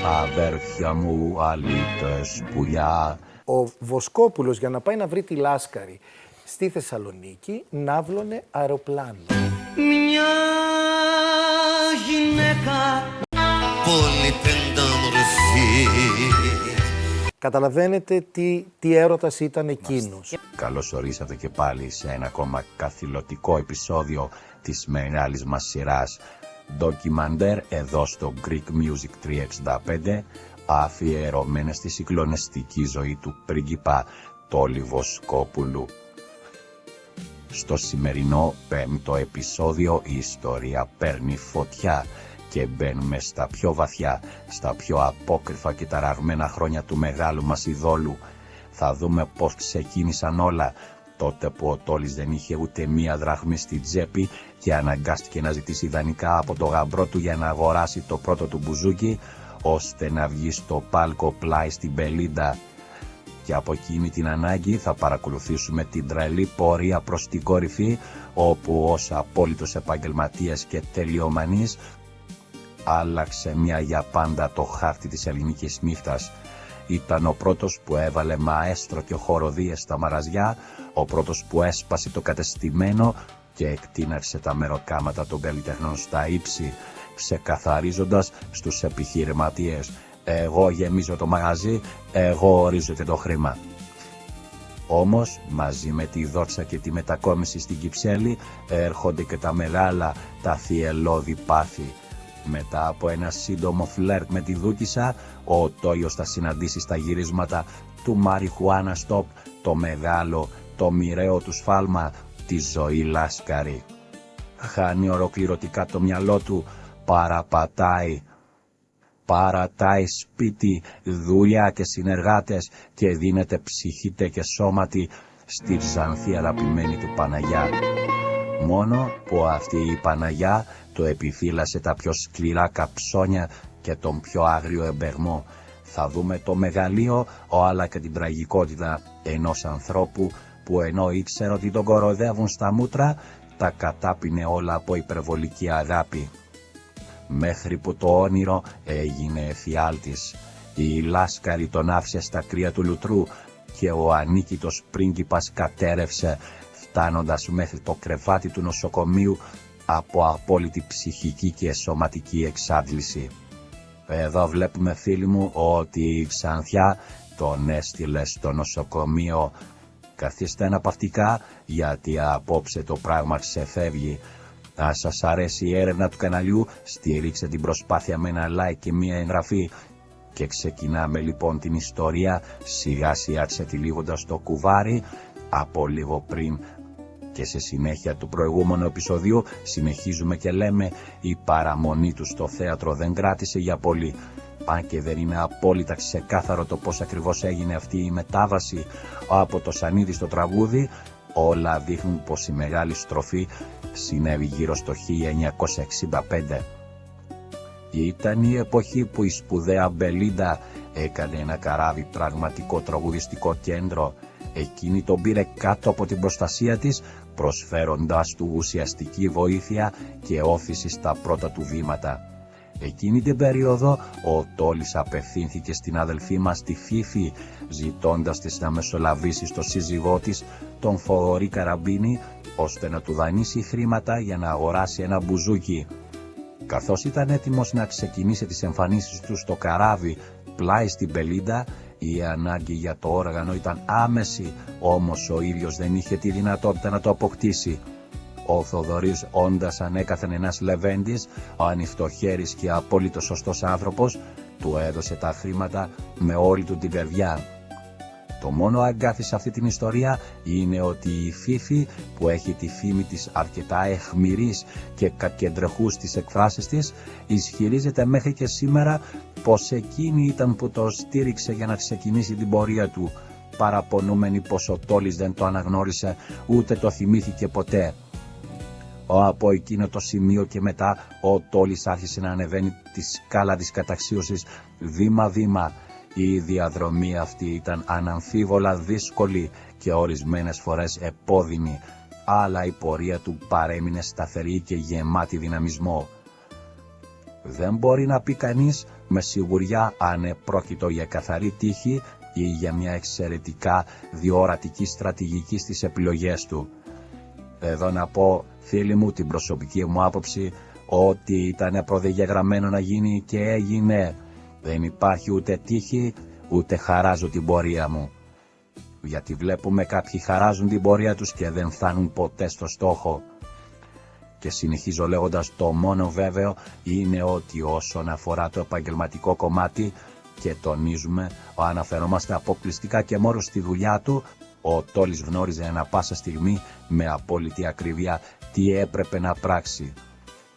αδέρφια μου αλήτες πουλιά. Ο Βοσκόπουλος για να πάει να βρει τη Λάσκαρη στη Θεσσαλονίκη ναύλωνε αεροπλάνο. Μια γυναίκα πολύ πεντάμορφη. Καταλαβαίνετε τι έρωτας ήταν εκείνος. Καλώς ορίσατε και πάλι σε ένα ακόμα καθηλωτικό επεισόδιο της μεγάλης μας σειράς ντοκιμαντέρ εδώ στο Greek Music 365, αφιερωμένα στη συγκλονιστική ζωή του πρίγκιπα Τόλι Βοσκόπουλου. Στο σημερινό πέμπτο επεισόδιο η ιστορία παίρνει φωτιά και μπαίνουμε στα πιο βαθιά, στα πιο απόκρυφα και ταραγμένα χρόνια του μεγάλου μας ειδόλου. Θα δούμε πώς ξεκίνησαν όλα, τότε που ο Τόλης δεν είχε ούτε μία δραχμή στη τσέπη και αναγκάστηκε να ζητήσει δανεικά από το γαμπρό του για να αγοράσει το πρώτο του μπουζούκι, ώστε να βγει στο πάλκο πλάι στην Πελίντα. Και από εκείνη την ανάγκη θα παρακολουθήσουμε την τρελή πορεία προς την κορυφή, όπου ως απόλυτος επαγγελματίας και τελειομανής άλλαξε μια για πάντα το χάρτη της ελληνικής νύχτας. Ήταν ο πρώτος που έβαλε μαέστρο και χοροδίες στα μαραζιά, ο πρώτος που έσπασε το κατεστημένο και εκτείναρσε τα μεροκάματα των καλλιτεχνών στα ύψη, ξεκαθαρίζοντας στους επιχειρηματίες: εγώ γεμίζω το μαγαζί, εγώ ορίζω και το χρήμα. Όμως, μαζί με τη δόξα και τη μετακόμιση στην Κυψέλη, έρχονται και τα μεγάλα, τα θυελώδη πάθη. Μετά από ένα σύντομο φλερτ με τη Δούκισσα, ο Τόλιος θα συναντήσει στα γυρίσματα του Μαριχουάνα Στοπ το μεγάλο, το μοιραίο του σφάλμα, τη ζωή Λάσκαρη. Χάνει ολοκληρωτικά το μυαλό του, παρατάει σπίτι, δουλειά και συνεργάτες και δίνεται ψυχήτε και σώματι στη ξανθή αγαπημένη του Παναγιά. Μόνο που αυτή η Παναγιά το επιφύλασε τα πιο σκληρά καψόνια και τον πιο άγριο εμπεγμό. Θα δούμε το μεγαλείο, αλλά και την τραγικότητα ενός ανθρώπου που ενώ ήξερε ότι τον κοροϊδεύουν στα μούτρα, τα κατάπινε όλα από υπερβολική αγάπη. Μέχρι που το όνειρο έγινε εφιάλτης. Η Λάσκαρη τον άφησε στα κρύα του λουτρού και ο ανίκητος πρίγκιπας κατέρευσε, φτάνοντας μέχρι το κρεβάτι του νοσοκομείου από απόλυτη ψυχική και σωματική εξάντληση. Εδώ βλέπουμε, φίλοι μου, ότι η Ξανθιά τον έστειλε στο νοσοκομείο. Καθίστε αναπαυτικά, γιατί απόψε το πράγμα ξεφεύγει. Αν σας αρέσει η έρευνα του καναλιού, στήριξτε την προσπάθεια με ένα like και μία εγγραφή. Και ξεκινάμε λοιπόν την ιστορία, σιγά σιγά ξετυλίγοντας το κουβάρι από λίγο πριν. Και σε συνέχεια του προηγούμενου επεισοδίου συνεχίζουμε και λέμε: η παραμονή του στο θέατρο δεν κράτησε για πολύ. Αν και δεν είναι απόλυτα ξεκάθαρο το πώς ακριβώς έγινε αυτή η μετάβαση από το σανίδι στο τραγούδι, όλα δείχνουν πως η μεγάλη στροφή συνέβη γύρω στο 1965. Ήταν η εποχή που η σπουδαία Μπελίντα έκανε ένα καράβι πραγματικό τραγουδιστικό κέντρο. Εκείνη τον πήρε κάτω από την προστασία της, προσφέροντάς του ουσιαστική βοήθεια και όθηση στα πρώτα του βήματα. Εκείνη την περίοδο ο Τόλης απευθύνθηκε στην αδελφή μας τη Φίφη, ζητώντας της να μεσολαβήσει στο σύζυγό της, τον Θοδωρή Καραμπίνη, ώστε να του δανείσει χρήματα για να αγοράσει ένα μπουζούκι. Καθώς ήταν έτοιμος να ξεκινήσει τις εμφανίσεις του στο καράβι πλάι στην Πελίντα, η ανάγκη για το όργανο ήταν άμεση, όμως ο ίδιος δεν είχε τη δυνατότητα να το αποκτήσει. Ο Θοδωρής, όντας ανέκαθεν ένας λεβέντης, ανοιχτοχέρης και απόλυτος σωστός άνθρωπος, του έδωσε τα χρήματα με όλη του την καρδιά. Το μόνο αγκάθι σε αυτή την ιστορία είναι ότι η Φίφη, που έχει τη φήμη της αρκετά αιχμηρής και κακεντρεχούς στις εκφράσεις της, ισχυρίζεται μέχρι και σήμερα πως εκείνη ήταν που το στήριξε για να ξεκινήσει την πορεία του, παραπονούμενη πως ο Τόλης δεν το αναγνώρισε ούτε το θυμήθηκε ποτέ. Από εκείνο το σημείο και μετά ο Τόλης άρχισε να ανεβαίνει τη σκάλα της καταξίωσης βήμα-βήμα. Η διαδρομή αυτή ήταν αναμφίβολα δύσκολη και ορισμένες φορές επώδυνη, αλλά η πορεία του παρέμεινε σταθερή και γεμάτη δυναμισμό. Δεν μπορεί να πει κανείς με σιγουριά αν πρόκειτο για καθαρή τύχη ή για μια εξαιρετικά διορατική στρατηγική στις επιλογές του. Εδώ να πω, φίλοι μου, την προσωπική μου άποψη, ότι ήταν προδεγεγραμμένο να γίνει και έγινε. Δεν υπάρχει ούτε τύχη, ούτε χαράζω την πορεία μου. Γιατί βλέπουμε κάποιοι χαράζουν την πορεία τους και δεν φτάνουν ποτέ στο στόχο. Και συνεχίζω λέγοντας, το μόνο βέβαιο είναι ότι όσον αφορά το επαγγελματικό κομμάτι, και τονίζουμε, αναφερόμαστε αποκλειστικά και μόνο στη δουλειά του, ο Τόλης γνώριζε ανα πάσα στιγμή με απόλυτη ακρίβεια τι έπρεπε να πράξει.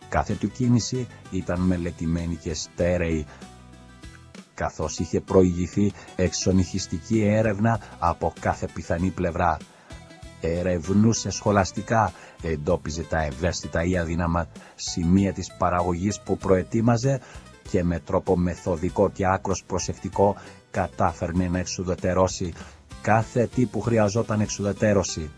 Κάθε του κίνηση ήταν μελετημένη και στέρεη, καθώς είχε προηγηθεί εξονυχιστική έρευνα από κάθε πιθανή πλευρά. Ερευνούσε σχολαστικά, εντόπιζε τα ευαίσθητα ή αδύναμα σημεία της παραγωγής που προετοίμαζε και με τρόπο μεθοδικό και άκρος προσεκτικό κατάφερνε να εξουδετερώσει κάθε τι που χρειαζόταν εξουδετερώσει.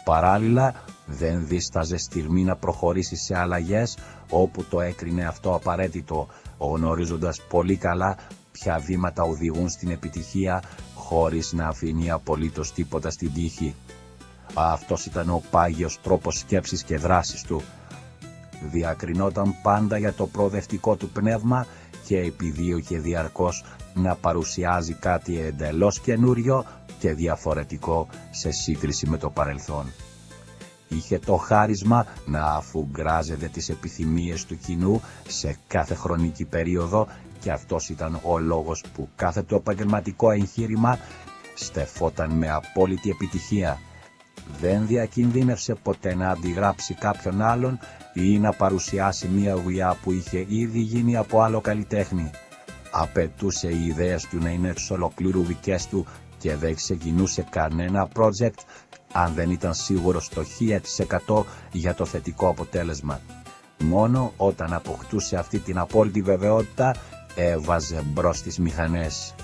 Παράλληλα, δεν δίσταζε στιγμή να προχωρήσει σε αλλαγές όπου το έκρινε αυτό απαραίτητο, γνωρίζοντας πολύ καλά ποια βήματα οδηγούν στην επιτυχία χωρίς να αφήνει απολύτως τίποτα στην τύχη. Αυτός ήταν ο πάγιος τρόπος σκέψης και δράσης του. Διακρινόταν πάντα για το προοδευτικό του πνεύμα και επιδίωκε διαρκώς να παρουσιάζει κάτι εντελώς καινούριο και διαφορετικό σε σύγκριση με το παρελθόν. Είχε το χάρισμα να αφουγκράζεται τις επιθυμίες του κοινού σε κάθε χρονική περίοδο και αυτός ήταν ο λόγος που κάθε το επαγγελματικό εγχείρημα στεφόταν με απόλυτη επιτυχία. Δεν διακινδύνευσε ποτέ να αντιγράψει κάποιον άλλον ή να παρουσιάσει μια δουλειά που είχε ήδη γίνει από άλλο καλλιτέχνη. Απαιτούσε οι ιδέες του να είναι εξ ολοκλήρου δικές του και δεν ξεκινούσε κανένα project αν δεν ήταν σίγουρος στο 1000% για το θετικό αποτέλεσμα. Μόνο όταν αποκτούσε αυτή την απόλυτη βεβαιότητα έβαζε μπρος τις μηχανές.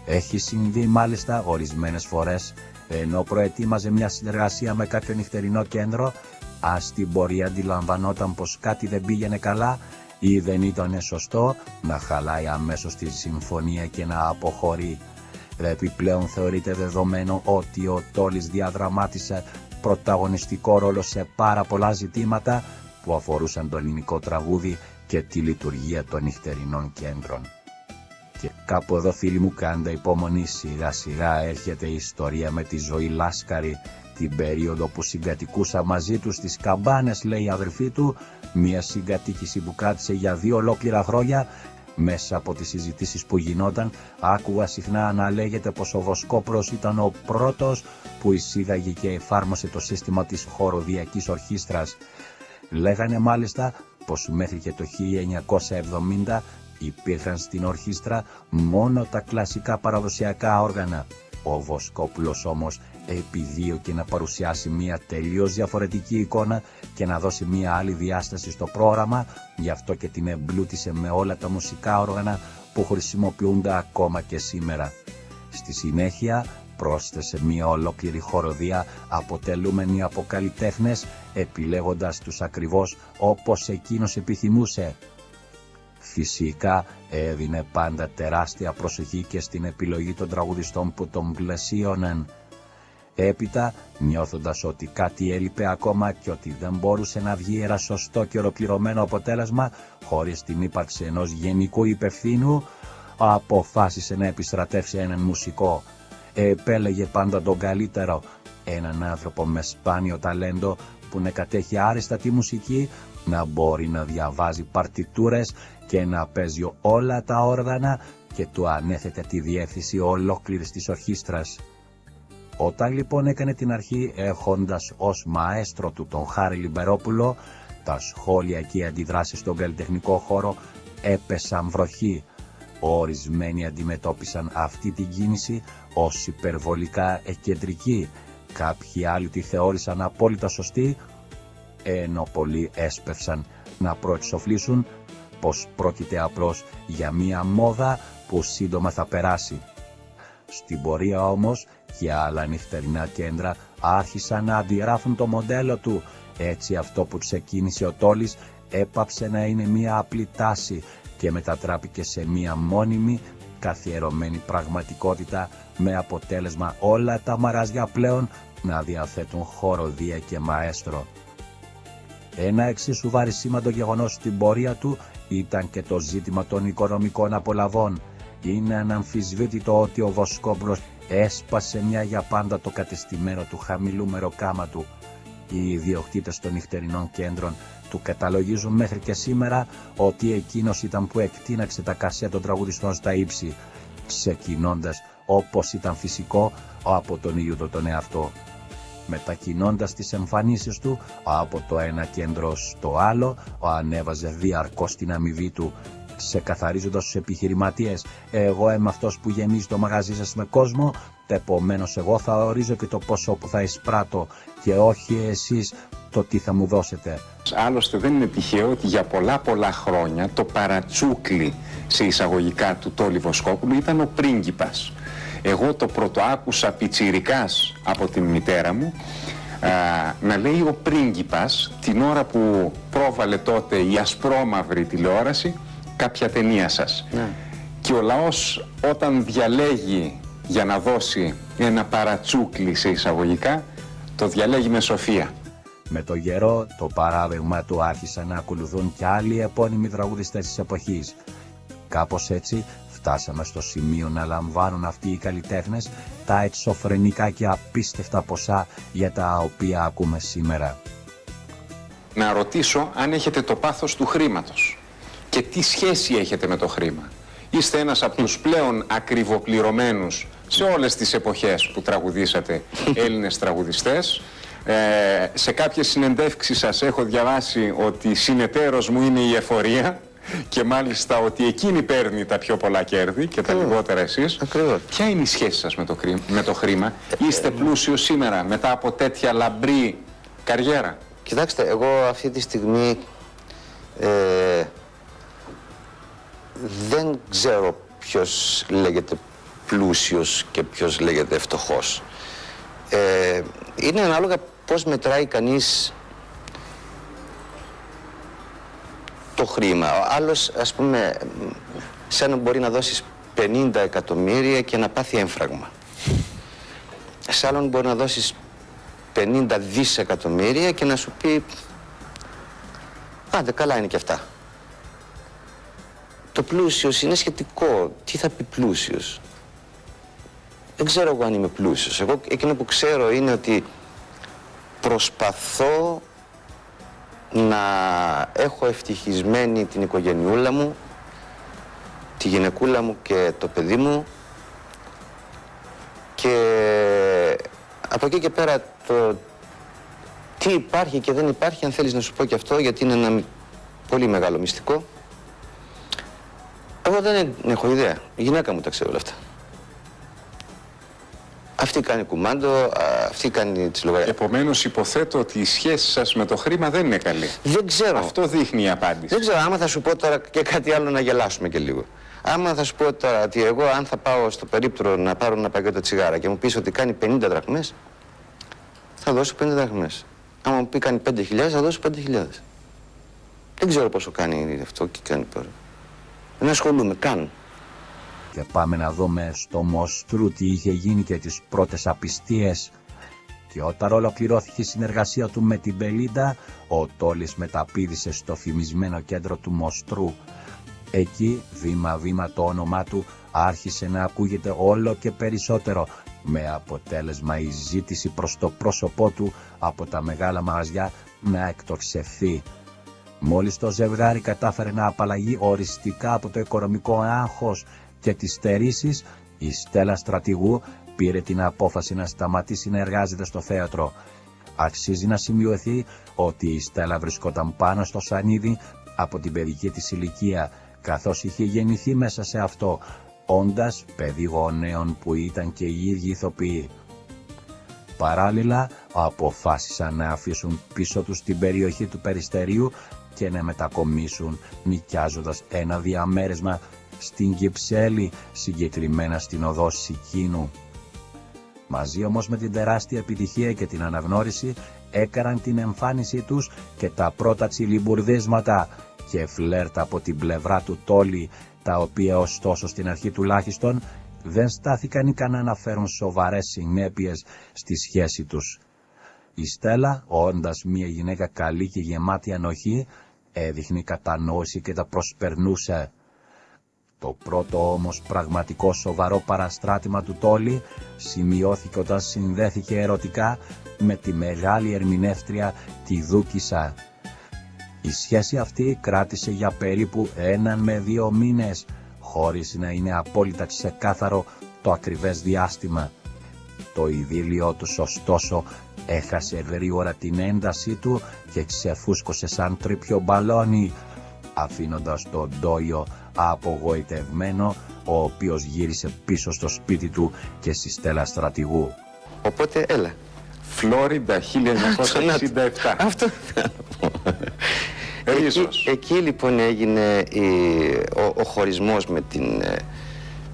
Έχει συμβεί μάλιστα ορισμένες φορές, ενώ προετοίμαζε μια συνεργασία με κάποιο νυχτερινό κέντρο, αν στην πορεία αντιλαμβανόταν πως κάτι δεν πήγαινε καλά ή δεν ήταν σωστό, να χαλάει αμέσως τη συμφωνία και να αποχωρεί. Επιπλέον θεωρείται δεδομένο ότι ο Τόλης διαδραμάτισε πρωταγωνιστικό ρόλο σε πάρα πολλά ζητήματα που αφορούσαν το ελληνικό τραγούδι και τη λειτουργία των νυχτερινών κέντρων. Και κάπου εδώ, φίλοι μου, κάντε υπομονή, σιγά σιγά έρχεται η ιστορία με τη Ζωή Λάσκαρη, την περίοδο που συγκατοικούσα μαζί του στις Καμπάνες, λέει η αδελφή του, μια συγκατοίκηση που κράτησε για 2 ολόκληρα χρόνια. Μέσα από τις συζητήσεις που γινόταν, άκουγα συχνά να λέγεται πως ο Βοσκόπουλος ήταν ο πρώτος που εισήγαγε και εφάρμοσε το σύστημα της χοροδιακής ορχήστρας. Λέγανε μάλιστα πως μέχρι και το 1970 υπήρχαν στην ορχήστρα μόνο τα κλασικά παραδοσιακά όργανα. Ο Βοσκόπουλος όμως επιδίωκε να παρουσιάσει μια τελείως διαφορετική εικόνα και να δώσει μια άλλη διάσταση στο πρόγραμμα, γι' αυτό και την εμπλούτησε με όλα τα μουσικά όργανα που χρησιμοποιούνται ακόμα και σήμερα. Στη συνέχεια πρόσθεσε μια ολόκληρη χοροδία αποτελούμενη από καλλιτέχνες, επιλέγοντας τους ακριβώς όπως εκείνος επιθυμούσε. Φυσικά έδινε πάντα τεράστια προσοχή και στην επιλογή των τραγουδιστών που τον πλαισίωναν. Έπειτα, νιώθοντας ότι κάτι έλειπε ακόμα και ότι δεν μπορούσε να βγει ένα σωστό και ολοκληρωμένο αποτέλεσμα χωρίς την ύπαρξη ενός γενικού υπευθύνου, αποφάσισε να επιστρατεύσει έναν μουσικό. Επέλεγε πάντα τον καλύτερο, έναν άνθρωπο με σπάνιο ταλέντο που να κατέχει άριστα τη μουσική, να μπορεί να διαβάζει παρτιτούρες και να παίζει όλα τα όργανα και του ανέθετε τη διεύθυνση ολόκληρης της ορχήστρας. Όταν λοιπόν έκανε την αρχή έχοντας ως μαέστρο του τον Χάρη Λιμπερόπουλο, τα σχόλια και οι αντιδράσεις στον καλλιτεχνικό χώρο έπεσαν βροχή. Ορισμένοι αντιμετώπισαν αυτή την κίνηση ως υπερβολικά εκκεντρική, κάποιοι άλλοι τη θεώρησαν απόλυτα σωστή, ενώ πολλοί έσπευσαν να προεξοφλήσουν πως πρόκειται απλώς για μία μόδα που σύντομα θα περάσει. Στην πορεία όμως και άλλα νυχτερινά κέντρα άρχισαν να αντιγράφουν το μοντέλο του, έτσι αυτό που ξεκίνησε ο Τόλης έπαψε να είναι μία απλή τάση και μετατράπηκε σε μία μόνιμη, καθιερωμένη πραγματικότητα, με αποτέλεσμα όλα τα μαγαζιά πλέον να διαθέτουν χοροδία και μαέστρο. Ένα εξίσου βαρισίμαντο γεγονός στην πορεία του ήταν και το ζήτημα των οικονομικών απολαβών. Είναι αναμφισβήτητο ότι ο Βοσκόπουλος έσπασε μια για πάντα το κατεστημένο του χαμηλού μεροκάματου. Οι ιδιοκτήτες των νυχτερινών κέντρων του καταλογίζουν μέχρι και σήμερα ότι εκείνος ήταν που εκτείναξε τα κασέ των τραγουδιστών στα ύψη, ξεκινώντας, όπως ήταν φυσικό, από τον ίδιο τον εαυτό. Μετακινώντας τις εμφανίσεις του από το ένα κέντρο στο άλλο, ανέβαζε διαρκώς την αμοιβή του, ξεκαθαρίζοντας στους επιχειρηματίες: εγώ είμαι αυτός που γεμίζει το μαγαζί σας με κόσμο, επομένως εγώ θα ορίζω και το ποσό που θα εισπράττω και όχι εσείς το τι θα μου δώσετε. Άλλωστε δεν είναι τυχαίο ότι για πολλά χρόνια το παρατσούκλι σε εισαγωγικά του Τόλι Βοσκόπουλου ήταν ο πρίγκιπας. Εγώ το πρωτοάκουσα πιτσιρικάς από την μητέρα μου να λέει ο πρίγκιπας την ώρα που πρόβαλε τότε η ασπρόμαυρη τηλεόραση κάποια ταινία σας. Ναι. Και ο λαός όταν διαλέγει για να δώσει ένα παρατσούκλι σε εισαγωγικά, το διαλέγει με σοφία. Με το καιρό το παράδειγμα του άρχισαν να ακολουθούν και άλλοι επώνυμοι τραγουδιστές της εποχής. Κάπως έτσι φτάσαμε στο σημείο να λαμβάνουν αυτοί οι καλλιτέχνες τα εξωφρενικά και απίστευτα ποσά για τα οποία ακούμε σήμερα. Να ρωτήσω αν έχετε το πάθος του χρήματος και τι σχέση έχετε με το χρήμα. Είστε ένας από τους πλέον ακριβοπληρωμένους σε όλες τις εποχές που τραγουδήσατε Έλληνες τραγουδιστές. Σε κάποιες συνεντεύξεις σας έχω διαβάσει ότι συνεταίρος μου είναι η εφορία και μάλιστα ότι εκείνη παίρνει τα πιο πολλά κέρδη και τα λιγότερα εσείς. Ακριβώς. Ποια είναι η σχέση σας με το χρήμα? Είστε πλούσιος σήμερα μετά από τέτοια λαμπρή καριέρα? Κοιτάξτε, εγώ αυτή τη στιγμή δεν ξέρω ποιος λέγεται πλούσιος και ποιος λέγεται φτωχός. Είναι ανάλογα πώς μετράει κανείς το χρήμα. Ο άλλος, ας πούμε, σαν μπορεί να δώσεις 50 εκατομμύρια και να πάθει έμφραγμα. Σε άλλον μπορεί να δώσεις 50 δισεκατομμύρια και να σου πει άντε, καλά είναι και αυτά. Το πλούσιος είναι σχετικό. Τι θα πει πλούσιος? Δεν ξέρω εγώ αν είμαι πλούσιος. Εγώ εκείνο που ξέρω είναι ότι προσπαθώ να έχω ευτυχισμένη την οικογενειούλα μου, τη γυναικούλα μου και το παιδί μου, και από εκεί και πέρα το τι υπάρχει και δεν υπάρχει, αν θέλεις να σου πω και αυτό, γιατί είναι ένα πολύ μεγάλο μυστικό. Εγώ δεν έχω ιδέα. Η γυναίκα μου τα ξέρει όλα αυτά. Αυτή κάνει κουμάντο, αυτή κάνει τις λογαριασμούς. Επομένως υποθέτω ότι η σχέση σας με το χρήμα δεν είναι καλή. Δεν ξέρω. Αυτό δείχνει η απάντηση. Δεν ξέρω, άμα θα σου πω τώρα και κάτι άλλο να γελάσουμε και λίγο. Άμα θα σου πω τώρα ότι εγώ αν θα πάω στο περίπτωρο να πάρω ένα πακέτο τσιγάρα και μου πεις ότι κάνει 50 δραχμές, θα δώσω 50 δραχμές. Άμα μου πει κάνει 5.000, θα δώσω 5.000. Δεν ξέρω πόσο κάνει αυτό και κάνει τώρα. Δεν ασχολούμαι καν. Και πάμε να δούμε στο Μοστρού τι είχε γίνει και τις πρώτες απιστίες. Και όταν ολοκληρώθηκε η συνεργασία του με την Μπελίντα, ο Τόλης μεταπήδησε στο φημισμένο κέντρο του Μοστρού. Εκεί, βήμα-βήμα, το όνομά του άρχισε να ακούγεται όλο και περισσότερο, με αποτέλεσμα η ζήτηση προς το πρόσωπό του από τα μεγάλα μαγαζιά να εκτοξευθεί. Μόλις το ζευγάρι κατάφερε να απαλλαγεί οριστικά από το οικονομικό άγχος και τις στερήσεις, η Στέλλα Στρατηγού πήρε την απόφαση να σταματήσει να εργάζεται στο θέατρο. Αξίζει να σημειωθεί ότι η Στέλλα βρισκόταν πάνω στο σανίδι από την παιδική της ηλικία, καθώς είχε γεννηθεί μέσα σε αυτό, όντας παιδί γονέων που ήταν και οι ίδιοι ηθοποιοί. Παράλληλα, αποφάσισαν να αφήσουν πίσω τους την περιοχή του Περιστερίου και να μετακομίσουν, νοικιάζοντας ένα διαμέρισμα στην Κυψέλη, συγκεκριμένα στην οδό Σικίνου. Μαζί όμως με την τεράστια επιτυχία και την αναγνώριση, έκαναν την εμφάνισή τους και τα πρώτα τσιλιμπουρδίσματα και φλερτ από την πλευρά του Τόλι, τα οποία ωστόσο στην αρχή τουλάχιστον δεν στάθηκαν ικανά να φέρουν σοβαρές συνέπειες στη σχέση τους. Η Στέλλα, όντας μια γυναίκα καλή και γεμάτη ανοχή, έδειχνε κατανόηση και τα προσπερνούσε. Το πρώτο όμως πραγματικό σοβαρό παραστράτημα του Τόλι σημειώθηκε όταν συνδέθηκε ερωτικά με τη μεγάλη ερμηνεύτρια τη Δούκισσα. Η σχέση αυτή κράτησε για περίπου 1 με 2 μήνες, χωρίς να είναι απόλυτα ξεκάθαρο το ακριβές διάστημα. Το ειδήλιο τους ωστόσο έχασε γρήγορα την έντασή του και ξεφούσκωσε σαν τρίπιο μπαλόνι, αφήνοντας τον Ντόιο απογοητευμένο, ο οποίος γύρισε πίσω στο σπίτι του και στη Στέλλα στρατηγού. Οπότε έλα. Φλόριντα 1967. Αυτό εκεί λοιπόν έγινε ο χωρισμός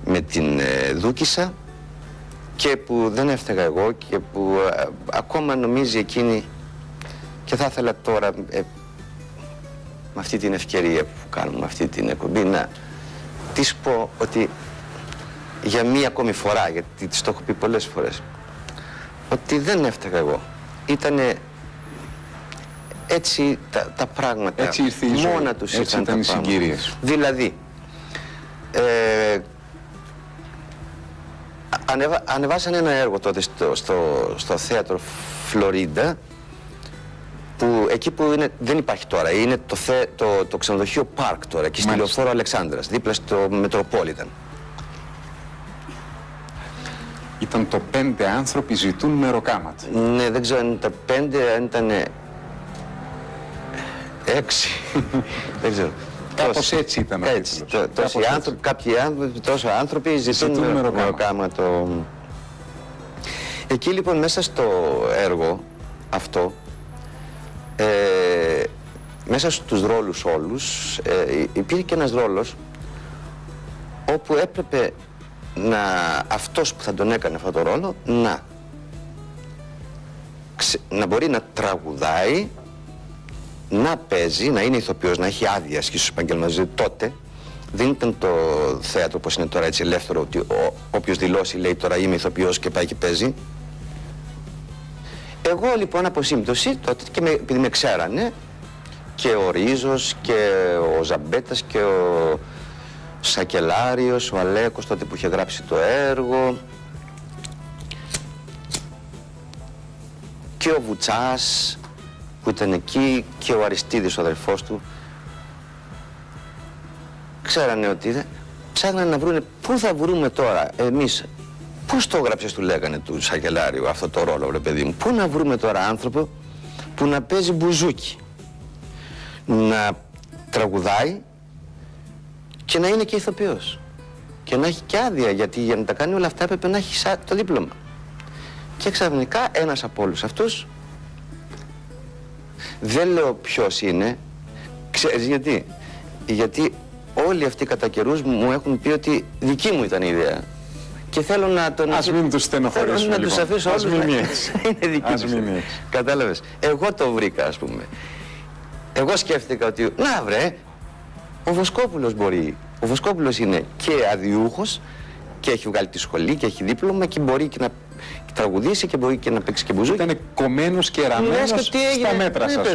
με την Δούκισσα, και που δεν έφταιγα εγώ και που ακόμα νομίζει εκείνη, και θα ήθελα τώρα με αυτή την ευκαιρία που κάνουμε αυτή την εκπομπή να της πω ότι για μία ακόμη φορά, γιατί της το έχω πει πολλές φορές, ότι δεν έφταιγα εγώ. Ήτανε έτσι τα πράγματα. Έτσι ήρθε η ζωή. Μόνα τους έτσι ήταν οι συγκύριες. Δηλαδή, ανεβάσανε ένα έργο τότε στο θέατρο Φλωρίντα, που εκεί που είναι, δεν υπάρχει τώρα, είναι το ξενοδοχείο Πάρκ τώρα, εκεί στη Λεωφόρο Αλεξάνδρας, δίπλα στο Μετροπόλιταν. Ήταν το 5 άνθρωποι ζητούν μεροκάματο. Ναι, δεν ξέρω αν ήταν 5, αν ήταν 6. Δεν ξέρω. Κάπως έτσι ήταν ο τίτλος. Τόσοι άνθρωποι ζητούν μεροκάματο. Εκεί λοιπόν μέσα στο έργο αυτό, μέσα στους ρόλους όλους, υπήρχε και ένας ρόλος όπου έπρεπε αυτός που θα τον έκανε αυτό το ρόλο να μπορεί να τραγουδάει, να παίζει, να είναι ηθοποιός, να έχει άδεια ασκήσεις επαγγελματίας. Τότε δεν ήταν το θέατρο όπως είναι τώρα, έτσι ελεύθερο, ότι όποιος δηλώσει λέει τώρα είμαι ηθοποιός και πάει και παίζει. Εγώ λοιπόν από σύμπτωση τότε, και επειδή με ξέρανε και ο Ρίζος και ο Ζαμπέτας και ο Σακελάριος, ο Αλέκος τότε που είχε γράψει το έργο, και ο Βουτσάς που ήταν εκεί και ο Αριστίδης ο αδελφός του, ξέρανε ότι ψάχνανε να βρούνε πού θα βρούμε τώρα εμείς. Πώς το έγραψες, του λέγανε του Σακελάριου αυτό το ρόλο, ρε παιδί μου. Πού να βρούμε τώρα άνθρωπο που να παίζει μπουζούκι, να τραγουδάει και να είναι και ηθοποιός και να έχει και άδεια, γιατί για να τα κάνει όλα αυτά έπρεπε να έχει το δίπλωμα. Και ξαφνικά ένας από όλους αυτούς, δεν λέω ποιος είναι, ξέρεις γιατί? Γιατί όλοι αυτοί κατά καιρούς μου έχουν πει ότι δική μου ήταν η ιδέα. Και θέλω να τον... Ας μην τους στενοχωρήσουμε λοιπόν. Να τους αφήσω όλους να είναι δική τους. Κατάλαβες. Εγώ το βρήκα, ας πούμε. Εγώ σκέφτηκα ότι, να βρε, ο Βοσκόπουλος μπορεί. Ο Βοσκόπουλος είναι και αδιούχος και έχει βγάλει τη σχολή και έχει δίπλωμα και μπορεί και να τραγουδήσει και μπορεί και να παίξει και μπουζούκι. Ήταν κομμένος και ραμμένος στα μέτρα σας.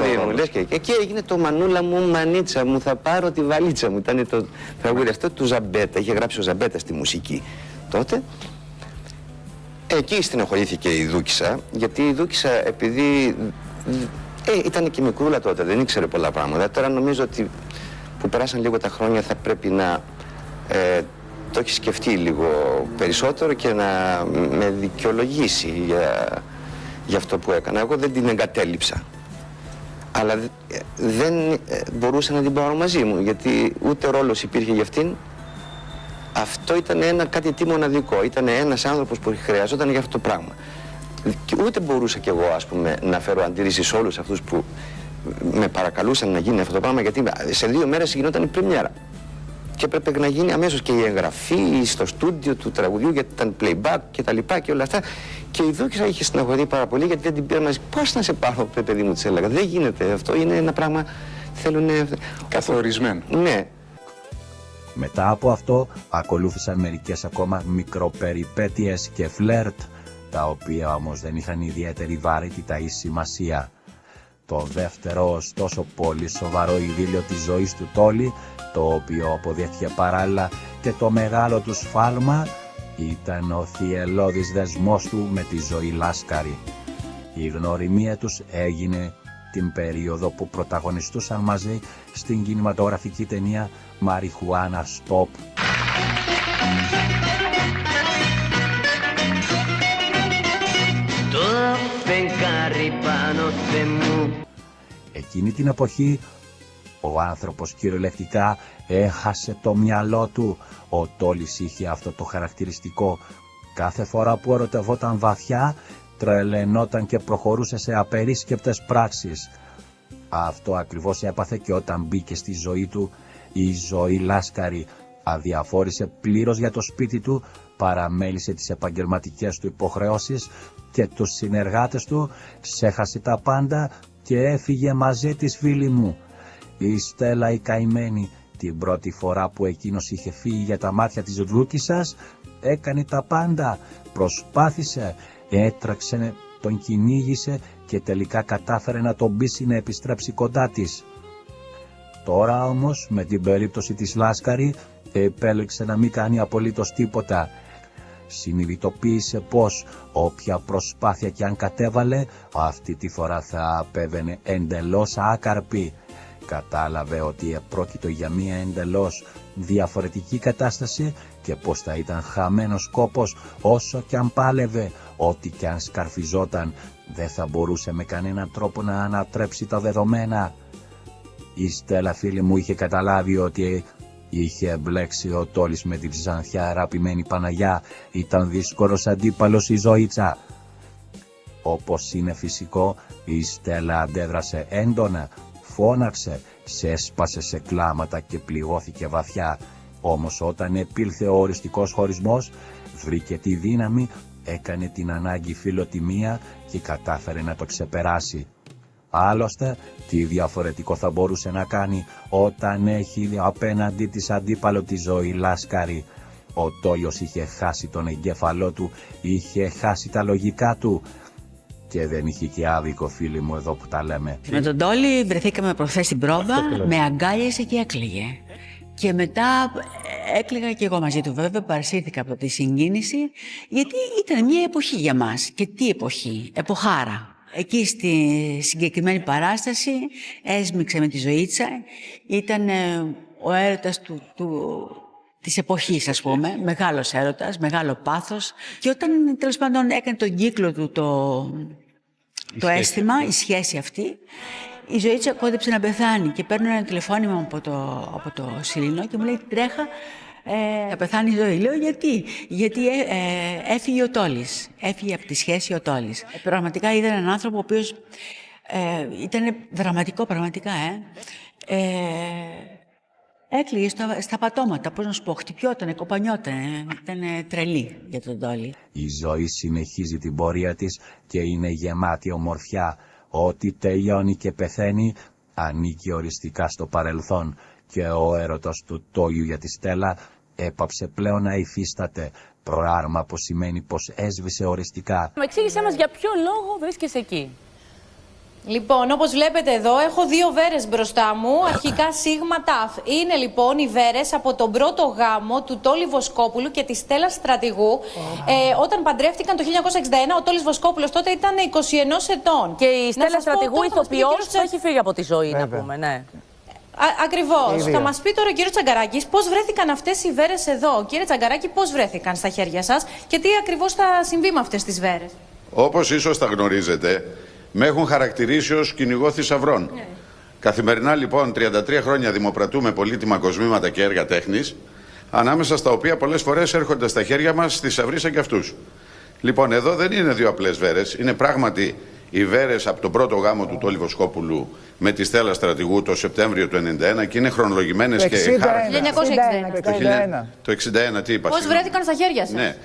Και εκεί έγινε το «Μανούλα μου, μανίτσα μου, θα πάρω τη βαλίτσα μου». Ήταν το τραγούδι αυτό του Ζαμπέτα. Είχε γράψει ο Ζαμπέτα στη μουσική τότε. Εκεί στενοχωρήθηκε η Δούκισσα, γιατί η Δούκισσα, επειδή ήταν και μικρούλα τότε, δεν ήξερε πολλά πράγματα. Τώρα νομίζω ότι που περάσαν λίγο τα χρόνια θα πρέπει να το έχει σκεφτεί λίγο περισσότερο και να με δικαιολογήσει για αυτό που έκανα. Εγώ δεν την εγκατέλειψα, αλλά δεν μπορούσα να την πάρω μαζί μου, γιατί ούτε ρόλος υπήρχε για αυτήν. Αυτό ήταν κάτι τι μοναδικό, ήταν ένας άνθρωπος που χρειαζόταν για αυτό το πράγμα. Και ούτε μπορούσα κι εγώ, ας πούμε, να φέρω αντίρρηση σε όλους αυτούς που με παρακαλούσαν να γίνει αυτό το πράγμα, γιατί σε 2 μέρες γινόταν η πρεμιέρα. Και έπρεπε να γίνει αμέσως και η εγγραφή στο στούντιο του τραγουδιού, γιατί ήταν playback και τα λοιπά και όλα αυτά. Και η Δόκισσα είχε στεναχωρηθεί πάρα πολύ γιατί δεν την πήραν μαζί. Πώς να σε πάρω, παιδί μου, της έλεγα. Δεν γίνεται. Αυτό είναι ένα πράγμα. Θέλουν. Καθορισμένο. Ναι. Μετά από αυτό ακολούθησαν μερικές ακόμα μικροπεριπέτειες και φλερτ, τα οποία όμως δεν είχαν ιδιαίτερη βαρύτητα ή σημασία. Το δεύτερο, ωστόσο πολύ σοβαρό ειδήλιο της ζωής του Τόλι, το οποίο αποδέχθηκε παράλληλα και το μεγάλο του σφάλμα, ήταν ο θυελλώδης δεσμός του με τη Ζωή Λάσκαρη. Η γνωριμία τους έγινε την περίοδο που πρωταγωνιστούσαν μαζί στην κινηματογραφική ταινία Marijuana Stop. Το φεγγάρι πάνω μου. Εκείνη την εποχή ο άνθρωπος κυριολεκτικά έχασε το μυαλό του. Ο Τόλης είχε αυτό το χαρακτηριστικό. Κάθε φορά που ερωτευόταν βαθιά, τρελαινόταν και προχωρούσε σε απερίσκεπτες πράξεις. Αυτό ακριβώς έπαθε και όταν μπήκε στη ζωή του η Ζωή Λάσκαρη. Αδιαφόρησε πλήρως για το σπίτι του, παραμέλησε τις επαγγελματικές του υποχρεώσεις και τους συνεργάτες του, ξέχασε τα πάντα και έφυγε μαζί της, φίλη μου. Η Στέλλα η καημένη, την πρώτη φορά που εκείνος είχε φύγει για τα μάτια της Δούκισσας, έκανε τα πάντα, προσπάθησε, έτρεξε, τον κυνήγησε και τελικά κατάφερε να τον πείσει να επιστρέψει κοντά της. Τώρα όμως, με την περίπτωση της Λάσκαρη, επέλεξε να μην κάνει απολύτως τίποτα. Συνειδητοποίησε πως όποια προσπάθεια κι αν κατέβαλε, αυτή τη φορά θα απέβαινε εντελώς άκαρπη. Κατάλαβε ότι επρόκειτο για μία εντελώς διαφορετική κατάσταση και πως θα ήταν χαμένος κόπος όσο κι αν πάλευε, ό,τι κι αν σκαρφιζόταν, δεν θα μπορούσε με κανέναν τρόπο να ανατρέψει τα δεδομένα. Η Στέλλα, φίλη μου, είχε καταλάβει ότι είχε εμπλέξει ο Τόλης με την ξανθιά αγαπημένη Παναγιά. Ήταν δύσκολος αντίπαλος η Ζωήτσα. Όπως είναι φυσικό, η Στέλλα αντέδρασε έντονα, φώναξε, σέσπασε σε κλάματα και πληγώθηκε βαθιά. Όμως όταν επήλθε ο οριστικός χωρισμός, βρήκε τη δύναμη, έκανε την ανάγκη φιλοτιμία και κατάφερε να το ξεπεράσει. Άλλωστε, τι διαφορετικό θα μπορούσε να κάνει όταν έχει απέναντί της αντίπαλο τη Ζωή Λάσκαρη. Ο Τόλιος είχε χάσει τον εγκέφαλό του, είχε χάσει τα λογικά του. Και δεν είχε και άδικο, φίλοι μου, εδώ που τα λέμε. Με τον Τόλι βρεθήκαμε προχθές στην πρόβα, με αγκάλιασε και έκλαιγε. Και μετά έκλαιγα και εγώ μαζί του, βέβαια, παρασύρθηκα από τη συγκίνηση, γιατί ήταν μια εποχή για μας. Και τι εποχή, εποχάρα. Εκεί στη συγκεκριμένη παράσταση έσμιξε με τη Ζωήτσα, ήταν ο έρωτας της εποχής, ας πούμε, μεγάλος έρωτας, μεγάλο πάθος. Και όταν τέλος πάντων έκανε τον κύκλο του το αίσθημα, η σχέση αυτή, η Ζωήτσα κόντεψε να πεθάνει και παίρνω ένα τηλεφώνημα από το Σιλινό και μου λέει τρέχα, θα πεθάνει η Ζωή. Λέω γιατί έφυγε ο Τόλης, έφυγε από τη σχέση ο Τόλης. Πραγματικά ήταν έναν άνθρωπο ο οποίος ήταν δραματικό πραγματικά. Έκλειγε στα πατώματα, πώς να σου πω, χτυπιότανε, κοπανιότανε, ήταν τρελή για τον Τόλη. Η Ζωή συνεχίζει την πορεία της και είναι γεμάτη ομορφιά. Ό,τι τελειώνει και πεθαίνει ανήκει οριστικά στο παρελθόν και ο έρωτας του Τόλιου για τη Στέλλα έπαψε πλέον να υφίσταται, προάρμα που σημαίνει πως έσβησε οριστικά. Εξήγησέ μας για ποιο λόγο βρίσκεσαι εκεί. Λοιπόν, όπως βλέπετε εδώ, έχω δύο βέρες μπροστά μου, αρχικά σίγμα ταφ. Είναι λοιπόν οι βέρες από τον πρώτο γάμο του Τόλη Βοσκόπουλου και της Στέλλας Στρατηγού. Όταν παντρεύτηκαν το 1961, ο Τόλης Βοσκόπουλος τότε ήταν 21 ετών. Και η Στέλλα Στρατηγού ηθοποιός που έχει φύγει από τη ζωή, να πούμε, ναι. Ακριβώς. Θα μας πει τώρα ο κύριος Τσαγκαράκης πώς βρέθηκαν αυτές οι βέρες εδώ. Κύριε Τσαγκαράκη, πώς βρέθηκαν στα χέρια σας και τι ακριβώς θα συμβεί με αυτές τις βέρες. Όπως ίσως τα γνωρίζετε, με έχουν χαρακτηρίσει ως κυνηγό θησαυρών. Καθημερινά λοιπόν 33 χρόνια δημοπρατούμε πολύτιμα κοσμήματα και έργα τέχνης, ανάμεσα στα οποία πολλές φορές έρχονται στα χέρια μας θησαυροί σαν κι αυτούς. Λοιπόν, εδώ δεν είναι δύο απλές βέρες, είναι πράγματι οι Βέρες από τον πρώτο γάμο του Τόλι Βοσκόπουλου με τη Στέλλα Στρατηγού το Σεπτέμβριο του 1991 και είναι χρονολογημένες και 1961. το 61, τι είπα. Πώς βρέθηκαν στα χέρια σας? Ναι.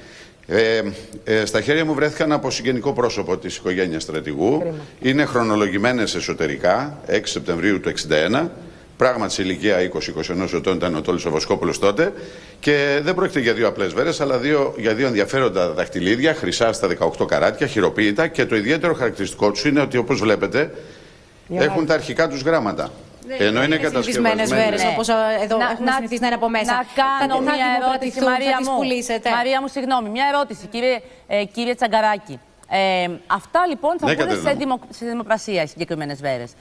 Στα χέρια μου βρέθηκαν από συγγενικό πρόσωπο της οικογένειας Στρατηγού. Είναι χρονολογημένες εσωτερικά, 6 Σεπτεμβρίου του 1961. Πράγματι σε ηλικία 20-21 ετών ήταν ο Τόλης ο Βοσκόπουλος τότε. Και δεν πρόκειται για δύο απλές βέρες, αλλά για δύο ενδιαφέροντα δαχτυλίδια, χρυσά στα 18 καράτια, χειροποίητα. Και το ιδιαίτερο χαρακτηριστικό τους είναι ότι, όπως βλέπετε, έχουν τα αρχικά τους γράμματα. Ενώ είναι κατασκευασμένες βέρες, όπως εδώ έχουμε συνηθίσει να είναι από μέσα. Να κάνω μια ερώτηση, Μαρία μου, συγγνώμη. Μια ερώτηση, κύριε Τσαγκαράκη. Αυτά λοιπόν θα μπουν σε δημοπρασία οι συγκεκριμένες βέρες.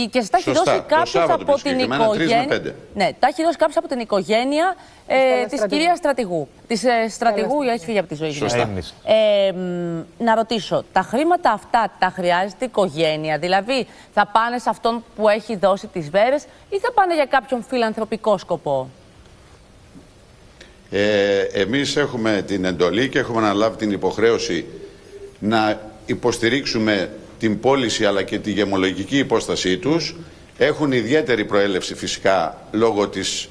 Και στα έχει δώσει κάποιος από την οικογένεια. Ναι, τα έχει δώσει κάποιος από την οικογένεια της κυρίας Στρατηγού. Της Στρατηγού, έχει φύγει από τη ζωή. Σωστά. Να ρωτήσω, τα χρήματα αυτά τα χρειάζεται η οικογένεια? Δηλαδή, θα πάνε σε αυτόν που έχει δώσει τις βέρες ή θα πάνε για κάποιον φιλανθρωπικό σκοπό? Εμείς έχουμε την εντολή και έχουμε αναλάβει την υποχρέωση να υποστηρίξουμε την πώληση αλλά και τη γεμολογική υπόστασή τους. Έχουν ιδιαίτερη προέλευση φυσικά λόγω της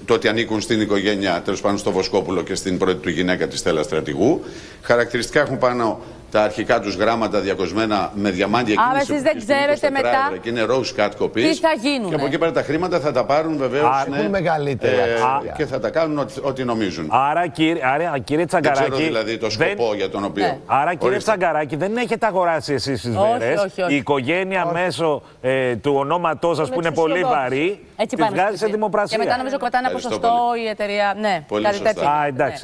το ότι ανήκουν στην οικογένεια, τέλος πάντων στο Βοσκόπουλο και στην πρώτη του γυναίκα της Στέλλα Στρατηγού. Χαρακτηριστικά έχουν πάνω τα αρχικά τους γράμματα διακοσμένα με διαμάντια. Άρα εσείς δεν ξέρετε μετά και είναι rose cut copies. Τι θα γίνουν. Και από εκεί πέρα τα χρήματα θα τα πάρουν βεβαίως και θα τα κάνουν ό,τι νομίζουν. Άρα κύριε Τσαγκαράκη. Δεν ξέρω δηλαδή το σκοπό για τον οποίο. Ναι. Άρα κύριε Τσαγκαράκη, δεν έχετε αγοράσει εσείς τις βέρες. Όχι. Η οικογένεια μέσω του ονόματός σας που είναι πολύ βαρύ. Τη βγάζει σε δημοπρασία. Και μετά νομίζω κρατάνε ένα ποσοστό η εταιρεία. Ναι, κάτι τέτοιο.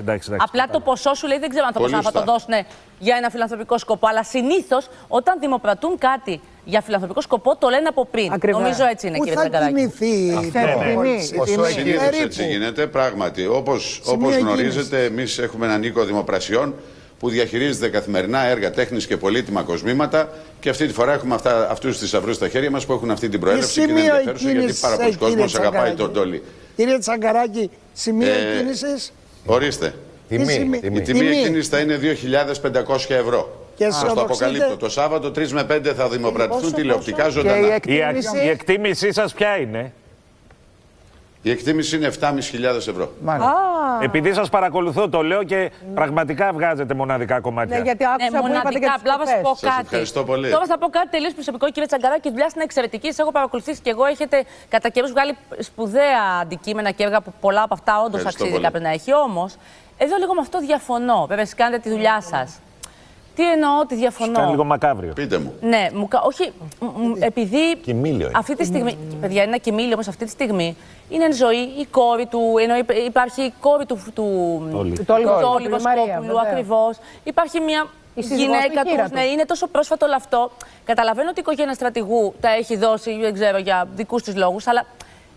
Εντάξει. Απλά το ποσό σου λέει δεν ξέρω αν θα το δώσουν για ένα φιλανθρωπικό σκοπό. Αλλά συνήθως όταν δημοπρατούν κάτι για φιλανθρωπικό σκοπό το λένε από πριν. Ακριβώς. Νομίζω έτσι είναι, κύριε Τσαγκαράκη. Συνήθως έτσι γίνεται πράγματι. Όπως γνωρίζετε, εμείς έχουμε έναν οίκο δημοπρασιών που διαχειρίζεται καθημερινά έργα τέχνης και πολύτιμα κοσμήματα και αυτή τη φορά έχουμε αυτούς τους θησαυρούς στα χέρια μας που έχουν αυτή την προέλευση και είναι ενδιαφέρουσα γιατί πάρα πολλοί κόσμος αγαπάει τον Τόλι. Κύριε Τσαγκαράκη, σημείο εκκίνησης. Ορίστε. Η τιμή εκκίνησης θα είναι 2.500 ευρώ. Σας το αποκαλύπτω. Το Σάββατο 3 με 5 θα δημοπρατηθούν τηλεοπτικά ζωντανά. Η εκτίμησή σας ποια είναι? Η εκτίμηση είναι 7.500 ευρώ. Επειδή σας παρακολουθώ το λέω και πραγματικά βγάζετε μοναδικά κομμάτια. Ναι, γιατί άκουσα που είπατε και απλά θα σας πω κάτι. Ευχαριστώ πολύ. Τώρα θα πω κάτι τελείως προσωπικό, κύριε Τσαγκαράκη. Η δουλειά είναι εξαιρετική. Σας έχω παρακολουθήσει και εγώ. Έχετε κατά καιρούς βγάλει σπουδαία αντικείμενα και έργα που πολλά από αυτά όντως αξίζει κάποιος να έχει. Όμως, εδώ λίγο με αυτό διαφωνώ. Βέβαια, εσείς κάνετε τη δουλειά σας. Τι εννοώ ότι διαφωνώ? Κάνει λίγο μακάβριο. Πείτε μου. Ναι, όχι. Επειδή κοιμήλιο αυτή τη στιγμή. Παιδιά, είναι ένα κοιμήλιο, όμως αυτή τη στιγμή είναι εν ζωή η κόρη του. Ενώ υπάρχει η κόρη του Τόλι Βοσκόπουλου, ακριβώς. Υπάρχει μια γυναίκα του. Ναι, είναι τόσο πρόσφατο όλο αυτό. Καταλαβαίνω ότι η οικογένεια Στρατηγού τα έχει δώσει, δεν ξέρω, για δικούς της λόγους, αλλά.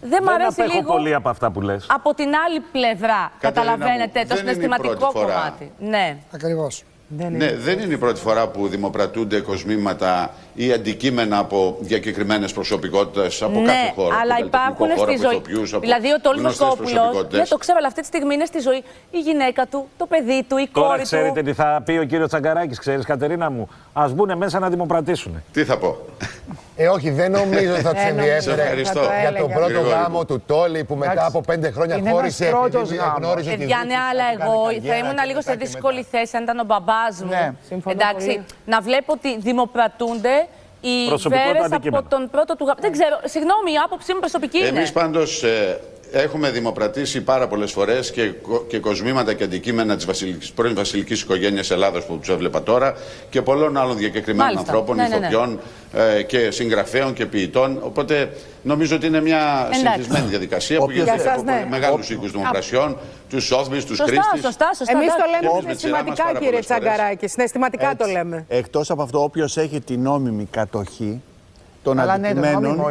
Δεν μ' αρέσει λίγο πολύ από αυτά που λες. Από την άλλη πλευρά, καταλαβαίνετε, το συναισθηματικό κομμάτι. Ναι. Ακριβώς. Ναι, δεν είναι η πρώτη φορά που δημοπρατούνται κοσμήματα ή αντικείμενα από διακεκριμένες προσωπικότητες από κάθε χώρο. Αλλά υπάρχουν στη ζωή. Δηλαδή ο Τόλις Βοσκόπουλος, δεν το ξέρω, αλλά αυτή τη στιγμή είναι στη ζωή η γυναίκα του, το παιδί του, η κόρη του. Τώρα ξέρετε τι θα πει ο κύριος Τσαγκαράκης, ξέρεις Κατερίνα μου? Ας μπουν μέσα να δημοπρατήσουν. Τι θα πω? Όχι, δεν νομίζω ότι θα τους ενδιέφερε για τον πρώτο γάμο του Τόλι που μετά από 5 χρόνια χώρισε επειδή γνώριζε τη παιδιά, ναι, αλλά εγώ θα ήμουν λίγο σε δύσκολη θέση αν ήταν ο μπαμπάς μου. Εντάξει, να βλέπω ότι δημοπρατούνται οι βέρες από τον πρώτο του γάμο. Δεν ξέρω, συγγνώμη, η άποψή μου προσωπική είναι. Εμείς πάντως έχουμε δημοπρατήσει πάρα πολλές φορές και κοσμήματα και αντικείμενα της πρώην βασιλικής οικογένειας Ελλάδος που τους έβλεπα τώρα και πολλών άλλων διακεκριμένων ανθρώπων, ηθοποιών και συγγραφέων και ποιητών. Οπότε νομίζω ότι είναι μια συνηθισμένη διαδικασία που γίνεται από μεγάλους οίκους δημοπρασιών, τους Σόθμπης, τους Κρίστης. Σωστά. Εμείς το λέμε συναισθηματικά, κύριε Τσαγκαράκη. Συναισθηματικά το λέμε. Εκτός από αυτό, όποιος έχει την νόμιμη κατοχή των αντικειμένων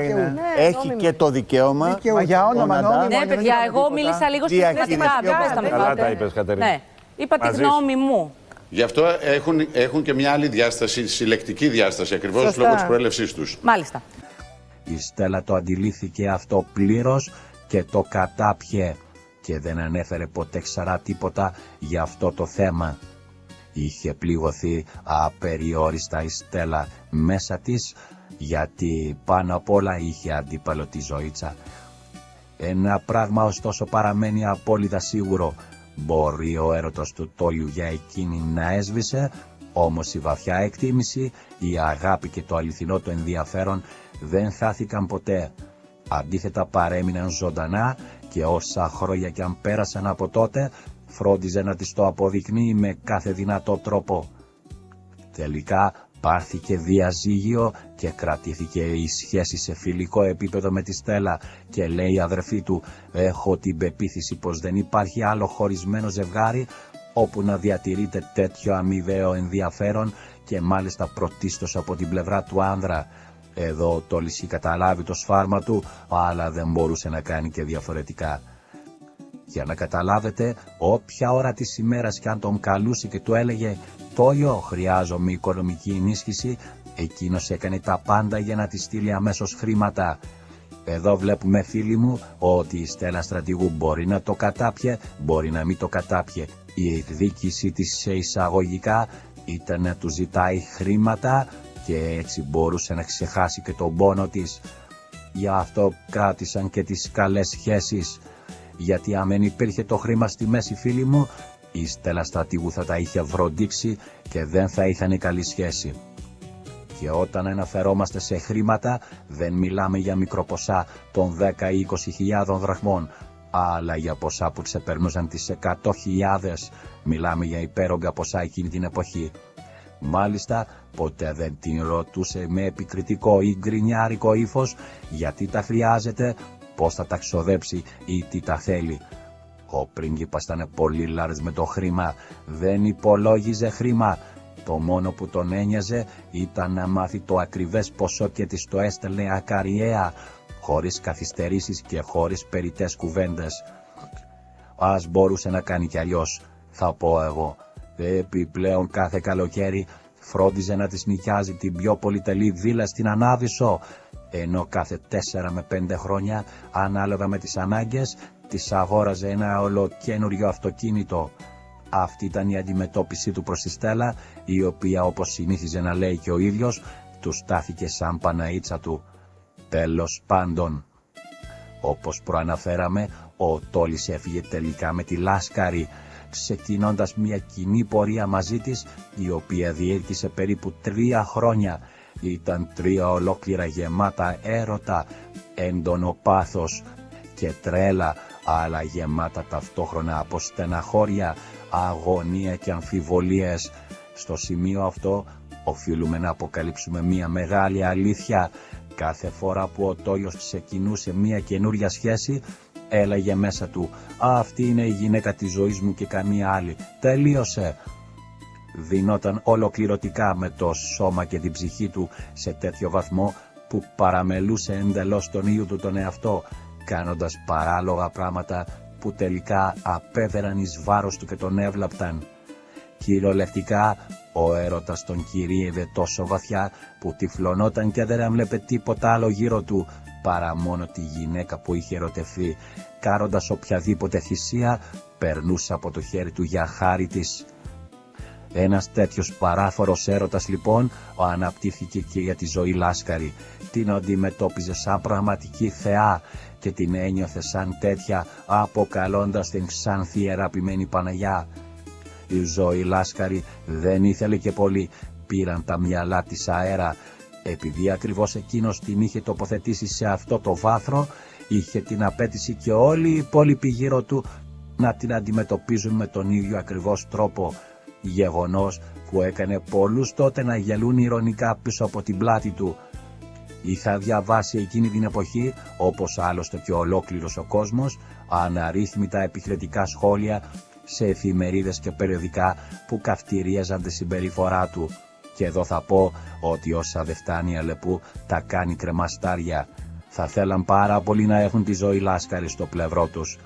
έχει και το δικαίωμα. Για όνομα νόμιμο. Ναι, παιδιά, εγώ μίλησα λίγο συναισθηματικά. Καλά τα είπες, Κατερίνα. Ναι, είπα τη γνώμη μου. Γι' αυτό έχουν και μια άλλη διάσταση, συλλεκτική διάσταση, ακριβώς λόγω της προέλευσής τους. Μάλιστα. Η Στέλλα το αντιλήφθηκε αυτό πλήρως και το κατάπιε και δεν ανέφερε ποτέ ξανά τίποτα για αυτό το θέμα. Είχε πληγωθεί απεριόριστα η Στέλλα μέσα της, γιατί πάνω απ' όλα είχε αντίπαλο τη Ζωήτσα. Ένα πράγμα ωστόσο παραμένει απόλυτα σίγουρο. Μπορεί ο έρωτος του Τόλιου για εκείνη να έσβησε, όμως η βαθιά εκτίμηση, η αγάπη και το αληθινό του ενδιαφέρον δεν χάθηκαν ποτέ. Αντίθετα παρέμειναν ζωντανά και όσα χρόνια κι αν πέρασαν από τότε, φρόντιζε να της το αποδεικνύει με κάθε δυνατό τρόπο. Τελικά πάρθηκε διαζύγιο και κρατήθηκε η σχέση σε φιλικό επίπεδο με τη Στέλλα και λέει η αδερφή του: «Έχω την πεποίθηση πως δεν υπάρχει άλλο χωρισμένο ζευγάρι όπου να διατηρείται τέτοιο αμοιβαίο ενδιαφέρον και μάλιστα πρωτίστως από την πλευρά του άνδρα». Εδώ ο Τόλης είχε καταλάβει το σφάλμα του, αλλά δεν μπορούσε να κάνει και διαφορετικά. Για να καταλάβετε, όποια ώρα της ημέρας κι αν τον καλούσε και του έλεγε «Τόλιο, χρειάζομαι οικονομική ενίσχυση», εκείνος έκανε τα πάντα για να της στείλει αμέσως χρήματα. Εδώ βλέπουμε, φίλοι μου, ότι η Στέλλα Στρατηγού μπορεί να το κατάπιε, μπορεί να μην το κατάπιε. Η εκδίκηση της σε εισαγωγικά ήταν να του ζητάει χρήματα και έτσι μπορούσε να ξεχάσει και τον πόνο της. Γι' αυτό κράτησαν και τις καλές σχέσεις. Γιατί αν δεν υπήρχε το χρήμα στη μέση, φίλοι μου, η Στέλλα Στρατηγού θα τα είχε βροντίξει και δεν θα είχαν καλή σχέση. Και όταν αναφερόμαστε σε χρήματα, δεν μιλάμε για μικροποσά των 10 ή 20.000 δραχμών, αλλά για ποσά που ξεπερνούσαν τις 100.000. Μιλάμε για υπέρογκα ποσά εκείνη την εποχή. Μάλιστα, ποτέ δεν την ρωτούσε με επικριτικό ή γκρινιάρικο ύφος γιατί τα χρειάζεται, πώς θα τα ξοδέψει ή τι τα θέλει. Ο πρίγκιπας ήταν πολύ λάρης με το χρήμα, δεν υπολόγιζε χρήμα. Το μόνο που τον ένοιαζε ήταν να μάθει το ακριβές ποσό και της το έστελνε ακαριέα, χωρίς καθυστερήσεις και χωρίς περιττές κουβέντες. Ας μπορούσε να κάνει κι αλλιώς, θα πω εγώ. Επιπλέον κάθε καλοκαίρι φρόντιζε να της νοικιάζει την πιο πολυτελή βίλα στην Ανάδυσσο, ενώ κάθε 4 με 5 χρόνια, ανάλογα με τις ανάγκες, της αγόραζε ένα ολοκένουργιο αυτοκίνητο. Αυτή ήταν η αντιμετώπιση του προς τη Στέλλα, η οποία, όπως συνήθιζε να λέει και ο ίδιος, του στάθηκε σαν Παναΐτσα του. Τέλος πάντων, όπως προαναφέραμε, ο Τόλης έφυγε τελικά με τη Λάσκαρη, ξεκινώντας μια κοινή πορεία μαζί της, η οποία διήρκησε περίπου 3 χρόνια. Ήταν 3 ολόκληρα γεμάτα έρωτα, έντονο πάθος και τρέλα, αλλά γεμάτα ταυτόχρονα από στεναχώρια, αγωνία και αμφιβολίες. Στο σημείο αυτό οφείλουμε να αποκαλύψουμε μια μεγάλη αλήθεια. Κάθε φορά που ο Τόλιος ξεκινούσε μια καινούρια σχέση, έλεγε μέσα του «Αυτή είναι η γυναίκα της ζωής μου και καμία άλλη. Τελείωσε». Δινόταν ολοκληρωτικά με το σώμα και την ψυχή του σε τέτοιο βαθμό που παραμελούσε εντελώς τον ίδιο του τον εαυτό, κάνοντας παράλογα πράγματα που τελικά απέφεραν εις βάρος του και τον έβλαπταν. Κυριολεκτικά, ο έρωτας τον κυρίευε τόσο βαθιά που τυφλωνόταν και δεν έβλεπε τίποτα άλλο γύρω του παρά μόνο τη γυναίκα που είχε ερωτευθεί, κάνοντας οποιαδήποτε θυσία περνούσε από το χέρι του για χάρη της. Ένας τέτοιος παράφορος έρωτας λοιπόν αναπτύχθηκε και για τη Ζωή Λάσκαρη. Την αντιμετώπιζε σαν πραγματική θεά και την ένιωθε σαν τέτοια, αποκαλώντας την ξανθή αγαπημένη Παναγιά. Η Ζωή Λάσκαρη δεν ήθελε και πολύ, πήραν τα μυαλά της αέρα. Επειδή ακριβώς εκείνος την είχε τοποθετήσει σε αυτό το βάθρο, είχε την απέτηση και όλοι οι υπόλοιποι γύρω του να την αντιμετωπίζουν με τον ίδιο ακριβώς τρόπο. Γεγονός που έκανε πολλούς τότε να γελούν ηρωνικά πίσω από την πλάτη του. Είχα διαβάσει εκείνη την εποχή, όπως άλλωστε και ολόκληρος ο κόσμος, αναρρύθμιτα επιθετικά σχόλια σε εφημερίδες και περιοδικά που καυτηρίαζαν τη συμπεριφορά του. Και εδώ θα πω ότι όσα δεν φτάνει αλεπού τα κάνει κρεμαστάρια. Θα θέλαν πάρα πολύ να έχουν τη Ζωή Λάσκαρη στο πλευρό τους.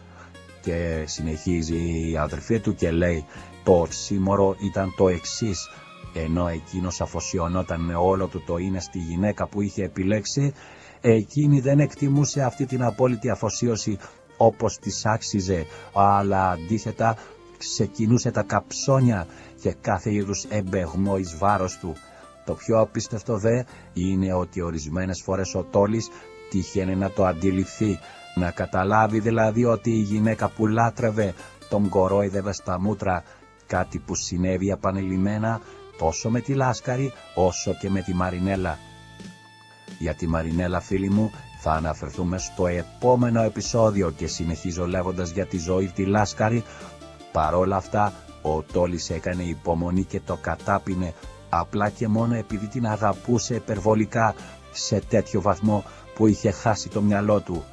Και συνεχίζει η αδερφή του και λέει το οξύμορο ήταν το εξής. Ενώ εκείνος αφοσιωνόταν με όλο του το είναι στη γυναίκα που είχε επιλέξει, εκείνη δεν εκτιμούσε αυτή την απόλυτη αφοσίωση όπως της άξιζε, αλλά αντίθετα ξεκινούσε τα καψόνια και κάθε είδους εμπεγμό εις βάρος του. Το πιο απίστευτο δε είναι ότι ορισμένες φορές ο Τόλης τύχαινε να το αντιληφθεί, να καταλάβει δηλαδή ότι η γυναίκα που λάτρευε τον κορόιδευε στα μούτρα, κάτι που συνέβη επανειλημμένα τόσο με τη Λάσκαρη όσο και με τη Μαρινέλα. Για τη Μαρινέλα, φίλοι μου, θα αναφερθούμε στο επόμενο επεισόδιο και συνεχίζω λέγοντας για τη ζωή τη Λάσκαρη. Παρόλα αυτά, ο Τόλης έκανε υπομονή και το κατάπινε απλά και μόνο επειδή την αγαπούσε υπερβολικά σε τέτοιο βαθμό που είχε χάσει το μυαλό του.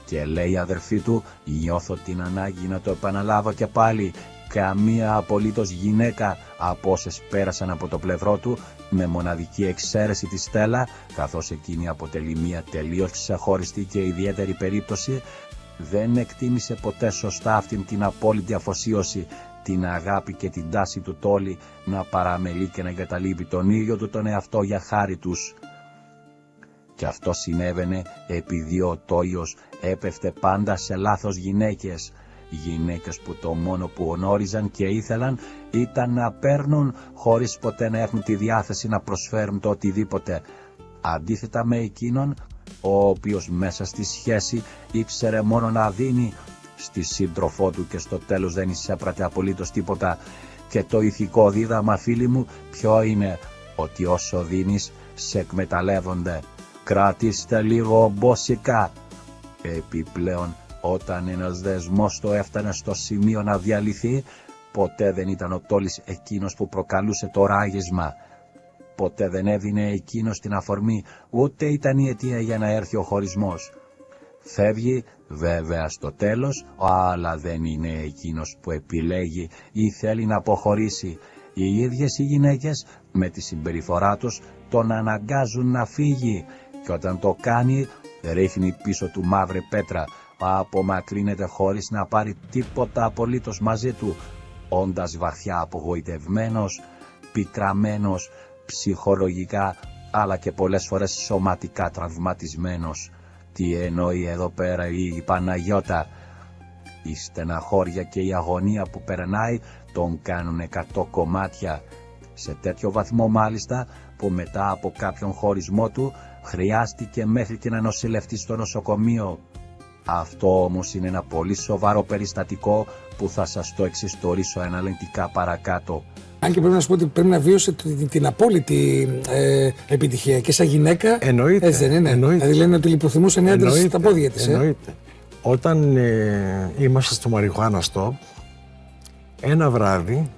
Και λέει η αδερφή του, νιώθω την ανάγκη να το επαναλάβω και πάλι, καμία απολύτως γυναίκα από όσες πέρασαν από το πλευρό του, με μοναδική εξαίρεση τη Στέλλα, καθώς εκείνη αποτελεί μια τελείως ξεχωριστή και ιδιαίτερη περίπτωση, δεν εκτίμησε ποτέ σωστά αυτήν την απόλυτη αφοσίωση, την αγάπη και την τάση του Τόλη να παραμελεί και να εγκαταλείπει τον ίδιο του τον εαυτό για χάρη τους. Και αυτό συνέβαινε επειδή ο Τόιος έπεφτε πάντα σε λάθος γυναίκες. Γυναίκες που το μόνο που γνώριζαν και ήθελαν ήταν να παίρνουν χωρίς ποτέ να έχουν τη διάθεση να προσφέρουν το οτιδήποτε. Αντίθετα με εκείνον, ο οποίος μέσα στη σχέση ήξερε μόνο να δίνει στη σύντροφό του και στο τέλος δεν εισέπρατε απολύτως τίποτα. Και το ηθικό δίδαμα, φίλοι μου, ποιο είναι? Ότι όσο δίνεις σε εκμεταλλεύονται. Κρατήστε λίγο μπόσικα. Επιπλέον, όταν ένας δεσμός το έφτανε στο σημείο να διαλυθεί, ποτέ δεν ήταν ο Τόλης εκείνος που προκαλούσε το ράγισμα. Ποτέ δεν έδινε εκείνος την αφορμή, ούτε ήταν η αιτία για να έρθει ο χωρισμός. Φεύγει βέβαια στο τέλος, αλλά δεν είναι εκείνος που επιλέγει ή θέλει να αποχωρήσει. Οι ίδιες οι γυναίκες με τη συμπεριφορά τους τον αναγκάζουν να φύγει και όταν το κάνει ρίχνει πίσω του μαύρη πέτρα, απομακρύνεται χωρίς να πάρει τίποτα απολύτως μαζί του, όντας βαθιά απογοητευμένος, πικραμένος, ψυχολογικά αλλά και πολλές φορές σωματικά τραυματισμένος. Τι εννοεί εδώ πέρα η Παναγιώτα? Η στεναχώρια και η αγωνία που περνάει τον κάνουν 100 κομμάτια, σε τέτοιο βαθμό μάλιστα που μετά από κάποιον χωρισμό του χρειάστηκε μέχρι και να νοσηλευτεί στο νοσοκομείο. Αυτό όμως είναι ένα πολύ σοβαρό περιστατικό που θα σας το εξιστορήσω αναλυτικά παρακάτω. Αν και πρέπει να σου πω ότι πρέπει να βίωσε την απόλυτη επιτυχία και σαν γυναίκα. Εννοείται. Έτσι δεν είναι? Εννοείται. Δηλαδή λένε ότι λιποθυμούσαν οι άντρες στα πόδια της. Εννοείται. Όταν είμαστε στο Μαριχουάνα Stop, ένα βράδυ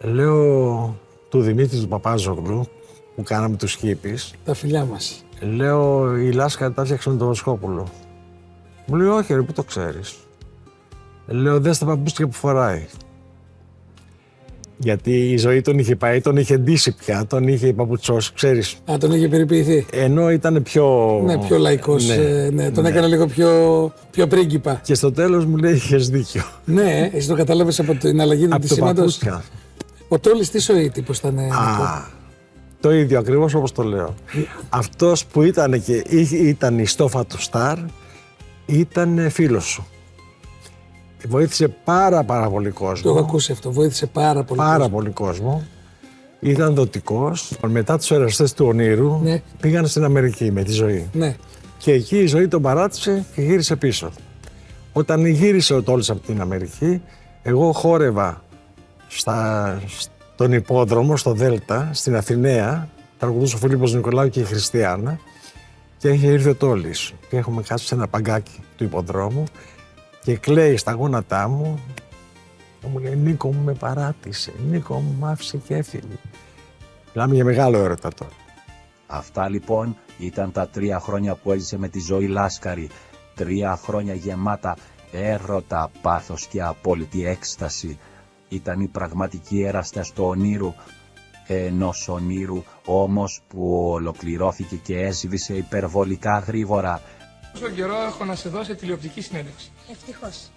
λέω του Δημήτρη του Παπάζογλου που κάναμε τους Χίπης. Τα φιλιά μας. Λέω, η Λάσκαρη τα έφτιαξε με τον Βοσκόπουλο. Μου λέει, όχι ρε, πού το ξέρεις? Λέω, δες τα παπούτσια που φοράει. Γιατί η ζωή τον είχε πάει, τον είχε ντύσει πια, τον είχε παπουτσώσει, ξέρεις. Α, τον είχε περιποιηθεί. Ενώ ήταν πιο... Ναι, πιο λαϊκός, τον έκανε λίγο πιο πρίγκιπα. Και στο τέλος μου λέει, είχες δίκιο. Ναι, εσύ το κατάλαβες από την αλλαγή του σήματος. Ο Τόλης τι ζωή τύπος ήταν? Το ίδιο ακριβώς όπως το λέω. Αυτός που ήταν και ήταν η στόφα του Σταρ, ήταν φίλος σου. Βοήθησε πάρα πολύ κόσμο. Το έχω ακούσει αυτό, βοήθησε πάρα πολύ κόσμο. Ήταν δοτικός. Μετά τους εραστές του ονείρου πήγαν στην Αμερική με τη ζωή. Ναι. Και εκεί η ζωή τον παράτησε και γύρισε πίσω. Όταν γύρισε ο Τόλης από την Αμερική, εγώ χόρευα στον υπόδρομο, στο Δέλτα, στην Αθηναία, τραγουδούσε ο Φίλιππος Νικολάου και η Χριστιανά, και είχε έρθει ο Τόλης. Και έχουμε κάτσει σε ένα παγκάκι του υποδρόμου και κλαίει στα γόνατά μου και μου λέει, Νίκο μου με παράτησε, Νίκο μου μ' άφησε και έφυγε. Μιλάμε για μεγάλο έρωτα τώρα. Αυτά λοιπόν ήταν τα 3 χρόνια που έζησε με τη Ζωή Λάσκαρη. 3 χρόνια γεμάτα έρωτα, πάθος και απόλυτη έκσταση. Ήταν οι πραγματικοί έραστες του ονείρου, ενός ονείρου όμως που ολοκληρώθηκε και έσβησε υπερβολικά γρήγορα. Όσο καιρό έχω να σε δώσω τηλεοπτική συνέντευξη. Ευτυχώς.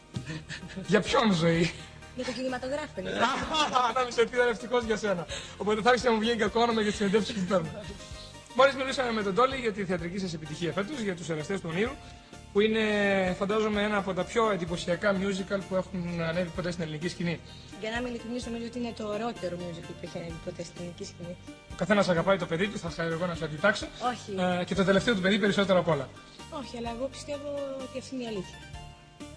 Για ποιον, Ζωή? Για το κινηματογράφο είναι. Ανάμεσα ότι ήταν ευτυχώς για σένα. Οπότε θα άρχισε να μου βγαίνει κακό όνομα για τις συνεντεύξεις που παίρνω. Μόλις μιλήσαμε με τον Τόλη για τη θεατρική σας επιτυχία φέτος, για τους εραστές του ονείρου, που είναι, φαντάζομαι, ένα από τα πιο εντυπωσιακά musical που έχουν ανέβει ποτέ στην ελληνική σκηνή. Για να είμαι ειλικρινής, νομίζω ότι είναι το ωραιότερο musical που έχει ανέβει ποτέ στην ελληνική σκηνή. Ο καθένας αγαπάει το παιδί του, θα χαρώ εγώ να σου αντιτάξω. Όχι. Και το τελευταίο του παιδί περισσότερο απ' όλα. Όχι, αλλά εγώ πιστεύω ότι αυτή είναι η αλήθεια.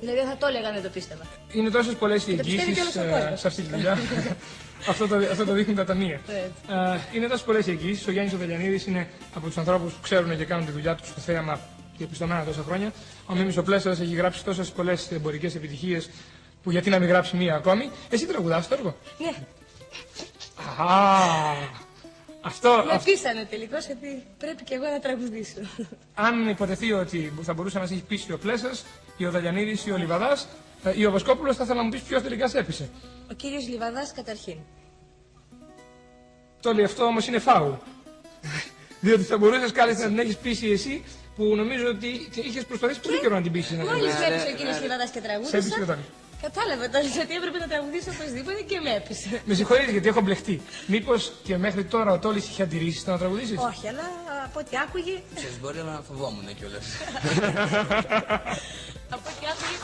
Δηλαδή δεν θα το έλεγα αν δεν το πίστευα. Είναι τόσες πολλές οι εγγύησεις σε αυτή τη δουλειά. Αυτό το δείχνουν τα ταμεία. Είναι τόσες πολλές οι εγγύησεις. Ο Γιάννης ο Δελιανίδης είναι από τους ανθρώπους που ξέρουν και κάνουν τη δουλειά τους στο θέαμα διαπιστωμένα τόσα χρόνια. Ο Μίμης ο Πλέσσαρας έχει γράψει τόσες πολλές εμπορικές επιτυχίες που γιατί να μην γράψει μία ακόμη. Εσύ τραγουδάς το έργο? Ναι. Αυτό. Με πείσανε τελικώς ότι πρέπει και εγώ να τραγουδήσω. Αν υποτεθεί ότι θα μπορούσε να σε έχει πείσει ο Πλέσσας, ή ο Δαλιανίδης, ή ο Λιβαδάς, ή ο Βοσκόπουλος, θα ήθελα να μου πεις ποιος τελικά σε έπεισε. Ο κύριος Λιβαδάς καταρχήν. Τόλι, αυτό όμως είναι φάουλ. Διότι θα μπορούσες κάλλιστα να την έχεις πείσει εσύ, που νομίζω ότι είχες προσπαθήσει πολύ καιρό να την πείσεις. Μόλις με έπεισε ο κύριος Λιβαδάς και τραγούδισα. Κατάλαβε τώρα ότι έπρεπε να τραγουδήσω οπωσδήποτε και με έπεισε. Με συγχωρείτε γιατί έχω μπλεχτεί. Μήπως και μέχρι τώρα ο Τόλης είχε αντιρρήσεις να τραγουδήσεις? Όχι, αλλά από ό,τι άκουγε. Ξέρεις, μπορεί να φοβόμουν κιόλας. Από ό,τι άκουγε.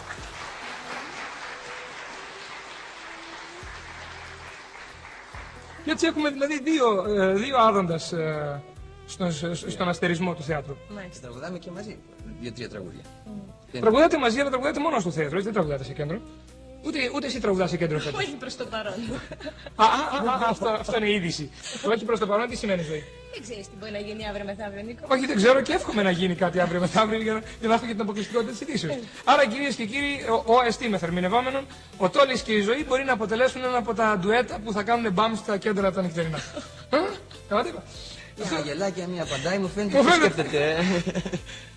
Και έτσι έχουμε δηλαδή δύο άδοντας στον αστερισμό του θεάτρου. Και τραγουδάμε και μαζί, 2-3 τραγούδια. Τραγουδάτε μαζί, αλλά τραγουδάτε μόνο στο θέατρο, δεν τραγουδάτε σε κέντρο. Ούτε εσύ τραγουδάς σε κέντρο φέτος. Όχι προς το παρόν. Αυτό είναι η είδηση. Το όχι προς το παρόν τι σημαίνει ζωή? Δεν ξέρεις τι μπορεί να γίνει αύριο μεθαύριο, Νίκο. Όχι, δεν ξέρω και εύχομαι να γίνει κάτι αύριο μεθαύριο για να έχω και την αποκλειστικότητα της ειδήσεως. Άρα, κυρίες και κύριοι, ο ΕΣΤΗ με θερμινευόμενον, ο Τόλης και η Ζωή μπορεί να αποτελέσουν ένα από τα ντουέτα που θα κάνουν μπαμ στα κέντρα τα νυχτερινά. Για να γελάει και να μην απαντάει, μου φαίνεται ότι σκέφτεται.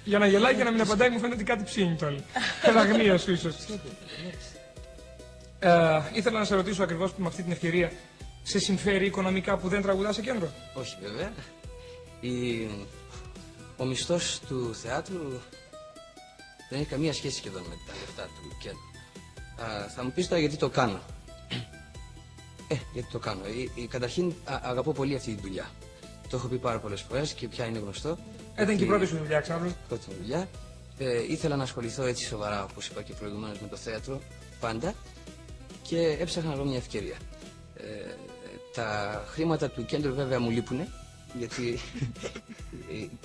Για να γελάει και να μην απαντάει, μου φαίνεται ότι κάτι ψήνει Τόλη. Πελαγνία σου ίσως. Ήθελα να σε ρωτήσω ακριβώς με αυτή την ευκαιρία, σε συμφέρει οικονομικά που δεν τραγουδάς σε κέντρο? Όχι βέβαια. Ο μισθός του θεάτρου δεν έχει καμία σχέση σχεδόν με τα λεφτά του κέντρου. Θα μου πεις τώρα γιατί το κάνω. Γιατί το κάνω. Καταρχήν αγαπώ πολύ αυτή τη δουλειά. Το έχω πει πάρα πολλές φορές και πια είναι γνωστό. Ήταν και η πρώτη σου δουλειά, ξανά. Πρώτη μου δουλειά. Ήθελα να ασχοληθώ έτσι σοβαρά, όπως είπα και προηγουμένως, με το θέατρο πάντα και έψαχνα να βρω μια ευκαιρία. Τα χρήματα του κέντρου βέβαια μου λείπουνε, γιατί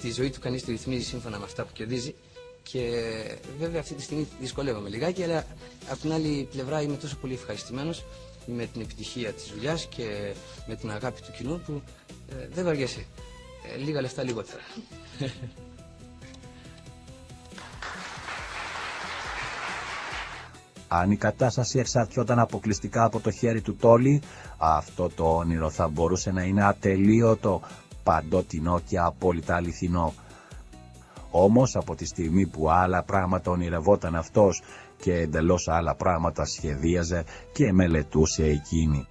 τη ζωή του κανείς τη ρυθμίζει σύμφωνα με αυτά που κερδίζει και βέβαια αυτή τη στιγμή δυσκολεύομαι λιγάκι, αλλά από την άλλη πλευρά είμαι τόσο πολύ ευχαριστημένος με την επιτυχία της δουλειάς και με την αγάπη του κοινού που δεν βαριέσαι. Λίγα λεφτά λιγότερα. Αν η κατάσταση εξαρτιόταν αποκλειστικά από το χέρι του Τόλη, αυτό το όνειρο θα μπορούσε να είναι ατελείωτο, παντοτινό και απόλυτα αληθινό. Όμως από τη στιγμή που άλλα πράγματα ονειρευόταν αυτός και εντελώς άλλα πράγματα σχεδίαζε και μελετούσε εκείνη.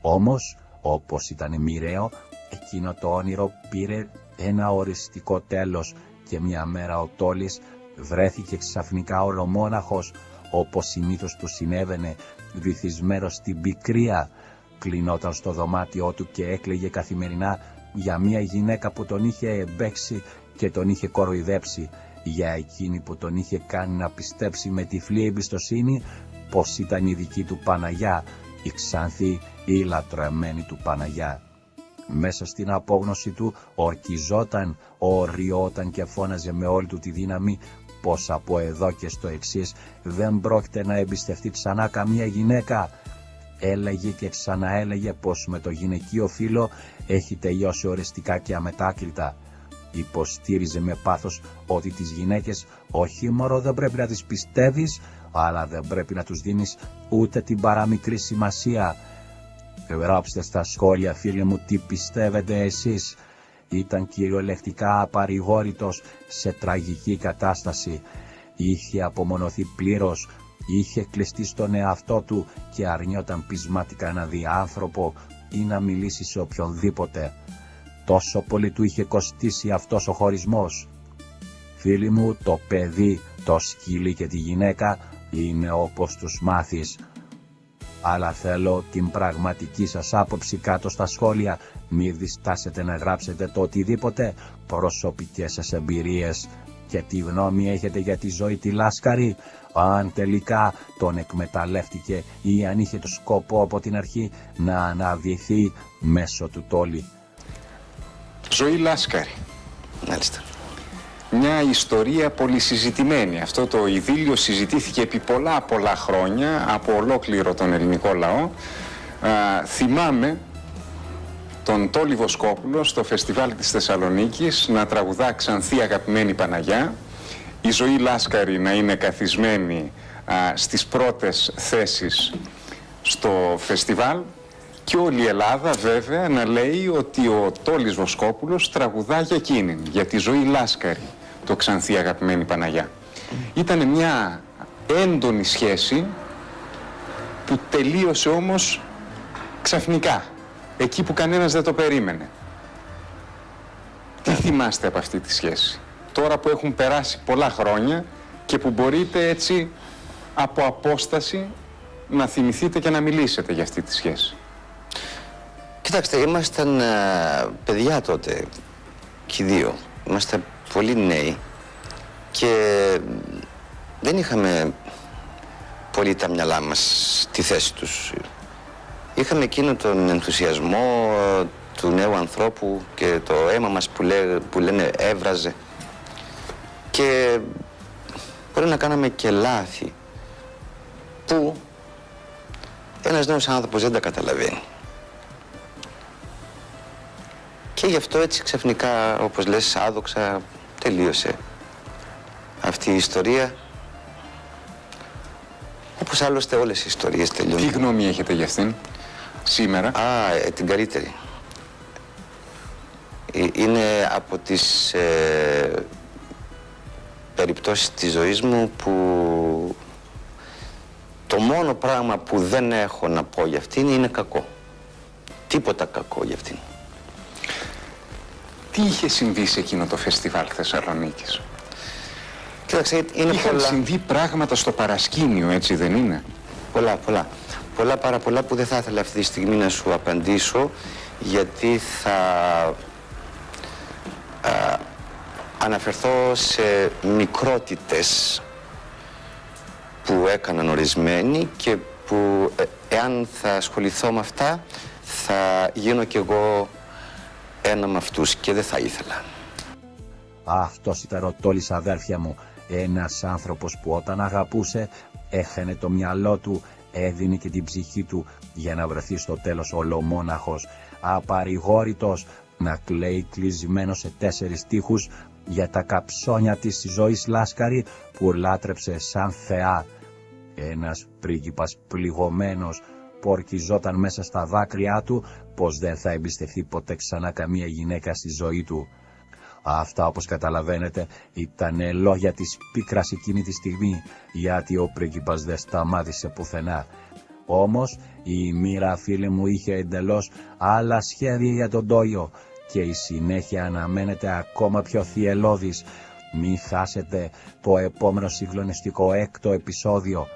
Όμως, όπως ήταν μοιραίο, εκείνο το όνειρο πήρε ένα οριστικό τέλος και μια μέρα ο Τόλης βρέθηκε ξαφνικά ολομόναχος, όπως συνήθως του συνέβαινε, βυθισμένος στην πικρία. Κλεινόταν στο δωμάτιό του και έκλαιγε καθημερινά για μια γυναίκα που τον είχε εμπέξει και τον είχε κοροϊδέψει, για εκείνη που τον είχε κάνει να πιστέψει με τυφλή εμπιστοσύνη πως ήταν η δική του Παναγιά, η Ξάνθη, η λατρεμένη του Παναγιά. Μέσα στην απόγνωση του ορκιζόταν, οριόταν και φώναζε με όλη του τη δύναμη πως από εδώ και στο εξής δεν πρόκειται να εμπιστευτεί ξανά καμία γυναίκα. Έλεγε και ξαναέλεγε πως με το γυναικείο φύλο έχει τελειώσει οριστικά και αμετάκλητα. Υποστήριζε με πάθος ότι τις γυναίκες όχι μόνο δεν πρέπει να τις πιστεύεις, αλλά δεν πρέπει να τους δίνεις ούτε την παραμικρή σημασία. Γράψτε στα σχόλια, φίλοι μου, τι πιστεύετε εσείς. Ήταν κυριολεκτικά απαρηγόρητος σε τραγική κατάσταση. Είχε απομονωθεί πλήρως, είχε κλειστεί στον εαυτό του και αρνιόταν πεισματικά να δει άνθρωπο ή να μιλήσει σε οποιονδήποτε. Τόσο πολύ του είχε κοστίσει αυτός ο χωρισμός. Φίλοι μου, το παιδί, το σκύλι και τη γυναίκα είναι όπως τους μάθεις. Αλλά θέλω την πραγματική σας άποψη κάτω στα σχόλια. Μη διστάσετε να γράψετε το οτιδήποτε, προσωπικές σας εμπειρίες, Και τι γνώμη έχετε για τη ζωή τη Λάσκαρη, αν τελικά τον εκμεταλλεύτηκε ή αν είχε το σκοπό από την αρχή να αναδυθεί μέσω του Τόλι. Ζωή Λάσκαρη. Μάλιστα. Μια ιστορία πολυσυζητημένη. Αυτό το ειδήλιο συζητήθηκε επί πολλά χρόνια από ολόκληρο τον ελληνικό λαό. Θυμάμαι τον Τόλι Βοσκόπουλο στο φεστιβάλ της Θεσσαλονίκης να τραγουδά «Ξανθή αγαπημένη Παναγιά», η Ζωή Λάσκαρη να είναι καθισμένη στις πρώτες θέσεις στο φεστιβάλ και όλη η Ελλάδα βέβαια να λέει ότι ο Τόλις Βοσκόπουλος τραγουδά για εκείνην, για τη Ζωή Λάσκαρη, το «Ξανθή αγαπημένη Παναγιά». Ήταν μια έντονη σχέση που τελείωσε όμως ξαφνικά, εκεί που κανένας δεν το περίμενε. Τι θυμάστε από αυτή τη σχέση, τώρα που έχουν περάσει πολλά χρόνια και που μπορείτε έτσι από απόσταση να θυμηθείτε και να μιλήσετε για αυτή τη σχέση? Κοιτάξτε, ήμασταν παιδιά τότε και οι δύο. Ήμασταν πολύ νέοι και δεν είχαμε πολύ τα μυαλά μας στη θέση τους. Είχαμε εκείνο τον ενθουσιασμό του νέου ανθρώπου και το αίμα μας που λένε έβραζε. Και μπορεί να κάναμε και λάθη που ένας νέος άνθρωπος δεν τα καταλαβαίνει. Και γι' αυτό έτσι ξαφνικά, όπως λες, άδοξα τελείωσε αυτή η ιστορία. Όπως άλλωστε όλες οι ιστορίες τελειώνουν. Τι γνώμη έχετε για αυτήν σήμερα? Την καλύτερη. Είναι από τις περιπτώσεις της ζωής μου που το μόνο πράγμα που δεν έχω να πω για αυτήν είναι κακό. Τίποτα κακό για αυτήν. Τι είχε συμβεί σε εκείνο το φεστιβάλ Θεσσαλονίκης? Κοίταξε, είναι Είχαν συμβεί πράγματα στο παρασκήνιο, έτσι δεν είναι? Πολλά. Πάρα πολλά που δεν θα ήθελα αυτή τη στιγμή να σου απαντήσω, γιατί θα αναφερθώ σε μικρότητες που έκαναν ορισμένοι και που εάν θα ασχοληθώ με αυτά θα γίνω κι εγώ ένα με αυτούς και δεν θα ήθελα. Αυτός ήταν ο Τόλης, αδέρφια μου, ένας άνθρωπος που όταν αγαπούσε έχανε το μυαλό του, έδινε και την ψυχή του για να βρεθεί στο τέλος ολομόναχος, απαρηγόρητος, να κλαίει κλεισμένος σε 4 τοίχους για τα καψόνια της ζωής Λάσκαρη που λάτρεψε σαν θεά. Ένας πρίγκιπας πληγωμένος που ορκιζόταν μέσα στα δάκρυά του πως δεν θα εμπιστευτεί ποτέ ξανά καμία γυναίκα στη ζωή του. Αυτά, όπως καταλαβαίνετε, ήταν λόγια της πίκρας εκείνη τη στιγμή, γιατί ο πρίγκιπας δεν σταμάτησε πουθενά. Όμως η μοίρα, φίλοι μου, είχε εντελώς άλλα σχέδια για τον Τόλιο και η συνέχεια αναμένεται ακόμα πιο θυελλώδης. Μην χάσετε το επόμενο συγκλονιστικό 6ο επεισόδιο.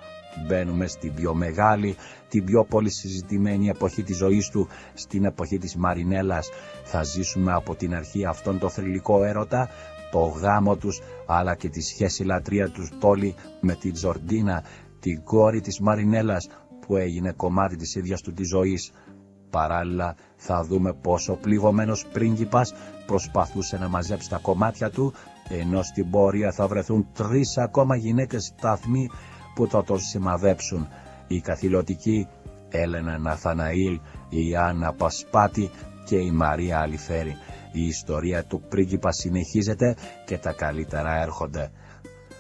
Μπαίνουμε στην πιο μεγάλη, την πιο πολύ συζητημένη εποχή της ζωής του, στην εποχή της Μαρινέλας. Θα ζήσουμε από την αρχή αυτόν το θρυλικό έρωτα, το γάμο τους, αλλά και τη σχέση λατρεία του Τόλι με την Τζορντίνα, την κόρη της Μαρινέλας, που έγινε κομμάτι της ίδιας του της ζωής. Παράλληλα θα δούμε πόσο πληγωμένος πρίγκιπας προσπαθούσε να μαζέψει τα κομμάτια του, ενώ στην πορεία θα βρεθούν 3 ακόμα γυναίκες σταθμοί που θα τον σημαδέψουν. Η καθηλωτική Έλενα Ναθαναήλ, η Άννα Πασπάτη και η Μαρία Αλιφέρη. Η ιστορία του πρίγκιπα συνεχίζεται και τα καλύτερα έρχονται.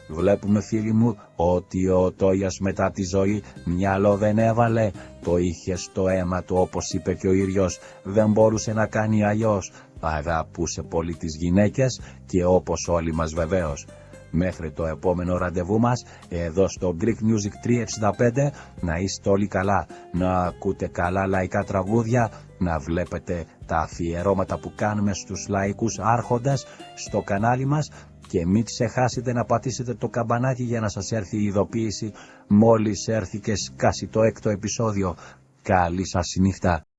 Βλέπουμε, φίλοι μου, ότι ο Τόλιας μετά τη ζωή μυαλό δεν έβαλε, το είχε στο αίμα του, όπως είπε και ο ίδιος, δεν μπορούσε να κάνει αλλιώς. Αγαπούσε πολύ τις γυναίκες και όπως όλοι μας βεβαίως. Μέχρι το επόμενο ραντεβού μας, εδώ στο Greek Music 365, να είστε όλοι καλά, να ακούτε καλά λαϊκά τραγούδια, να βλέπετε τα αφιερώματα που κάνουμε στους λαϊκούς άρχοντες στο κανάλι μας και μην ξεχάσετε να πατήσετε το καμπανάκι για να σας έρθει η ειδοποίηση μόλις έρθει και σκάσει το 6ο επεισόδιο. Καλή σας νύχτα.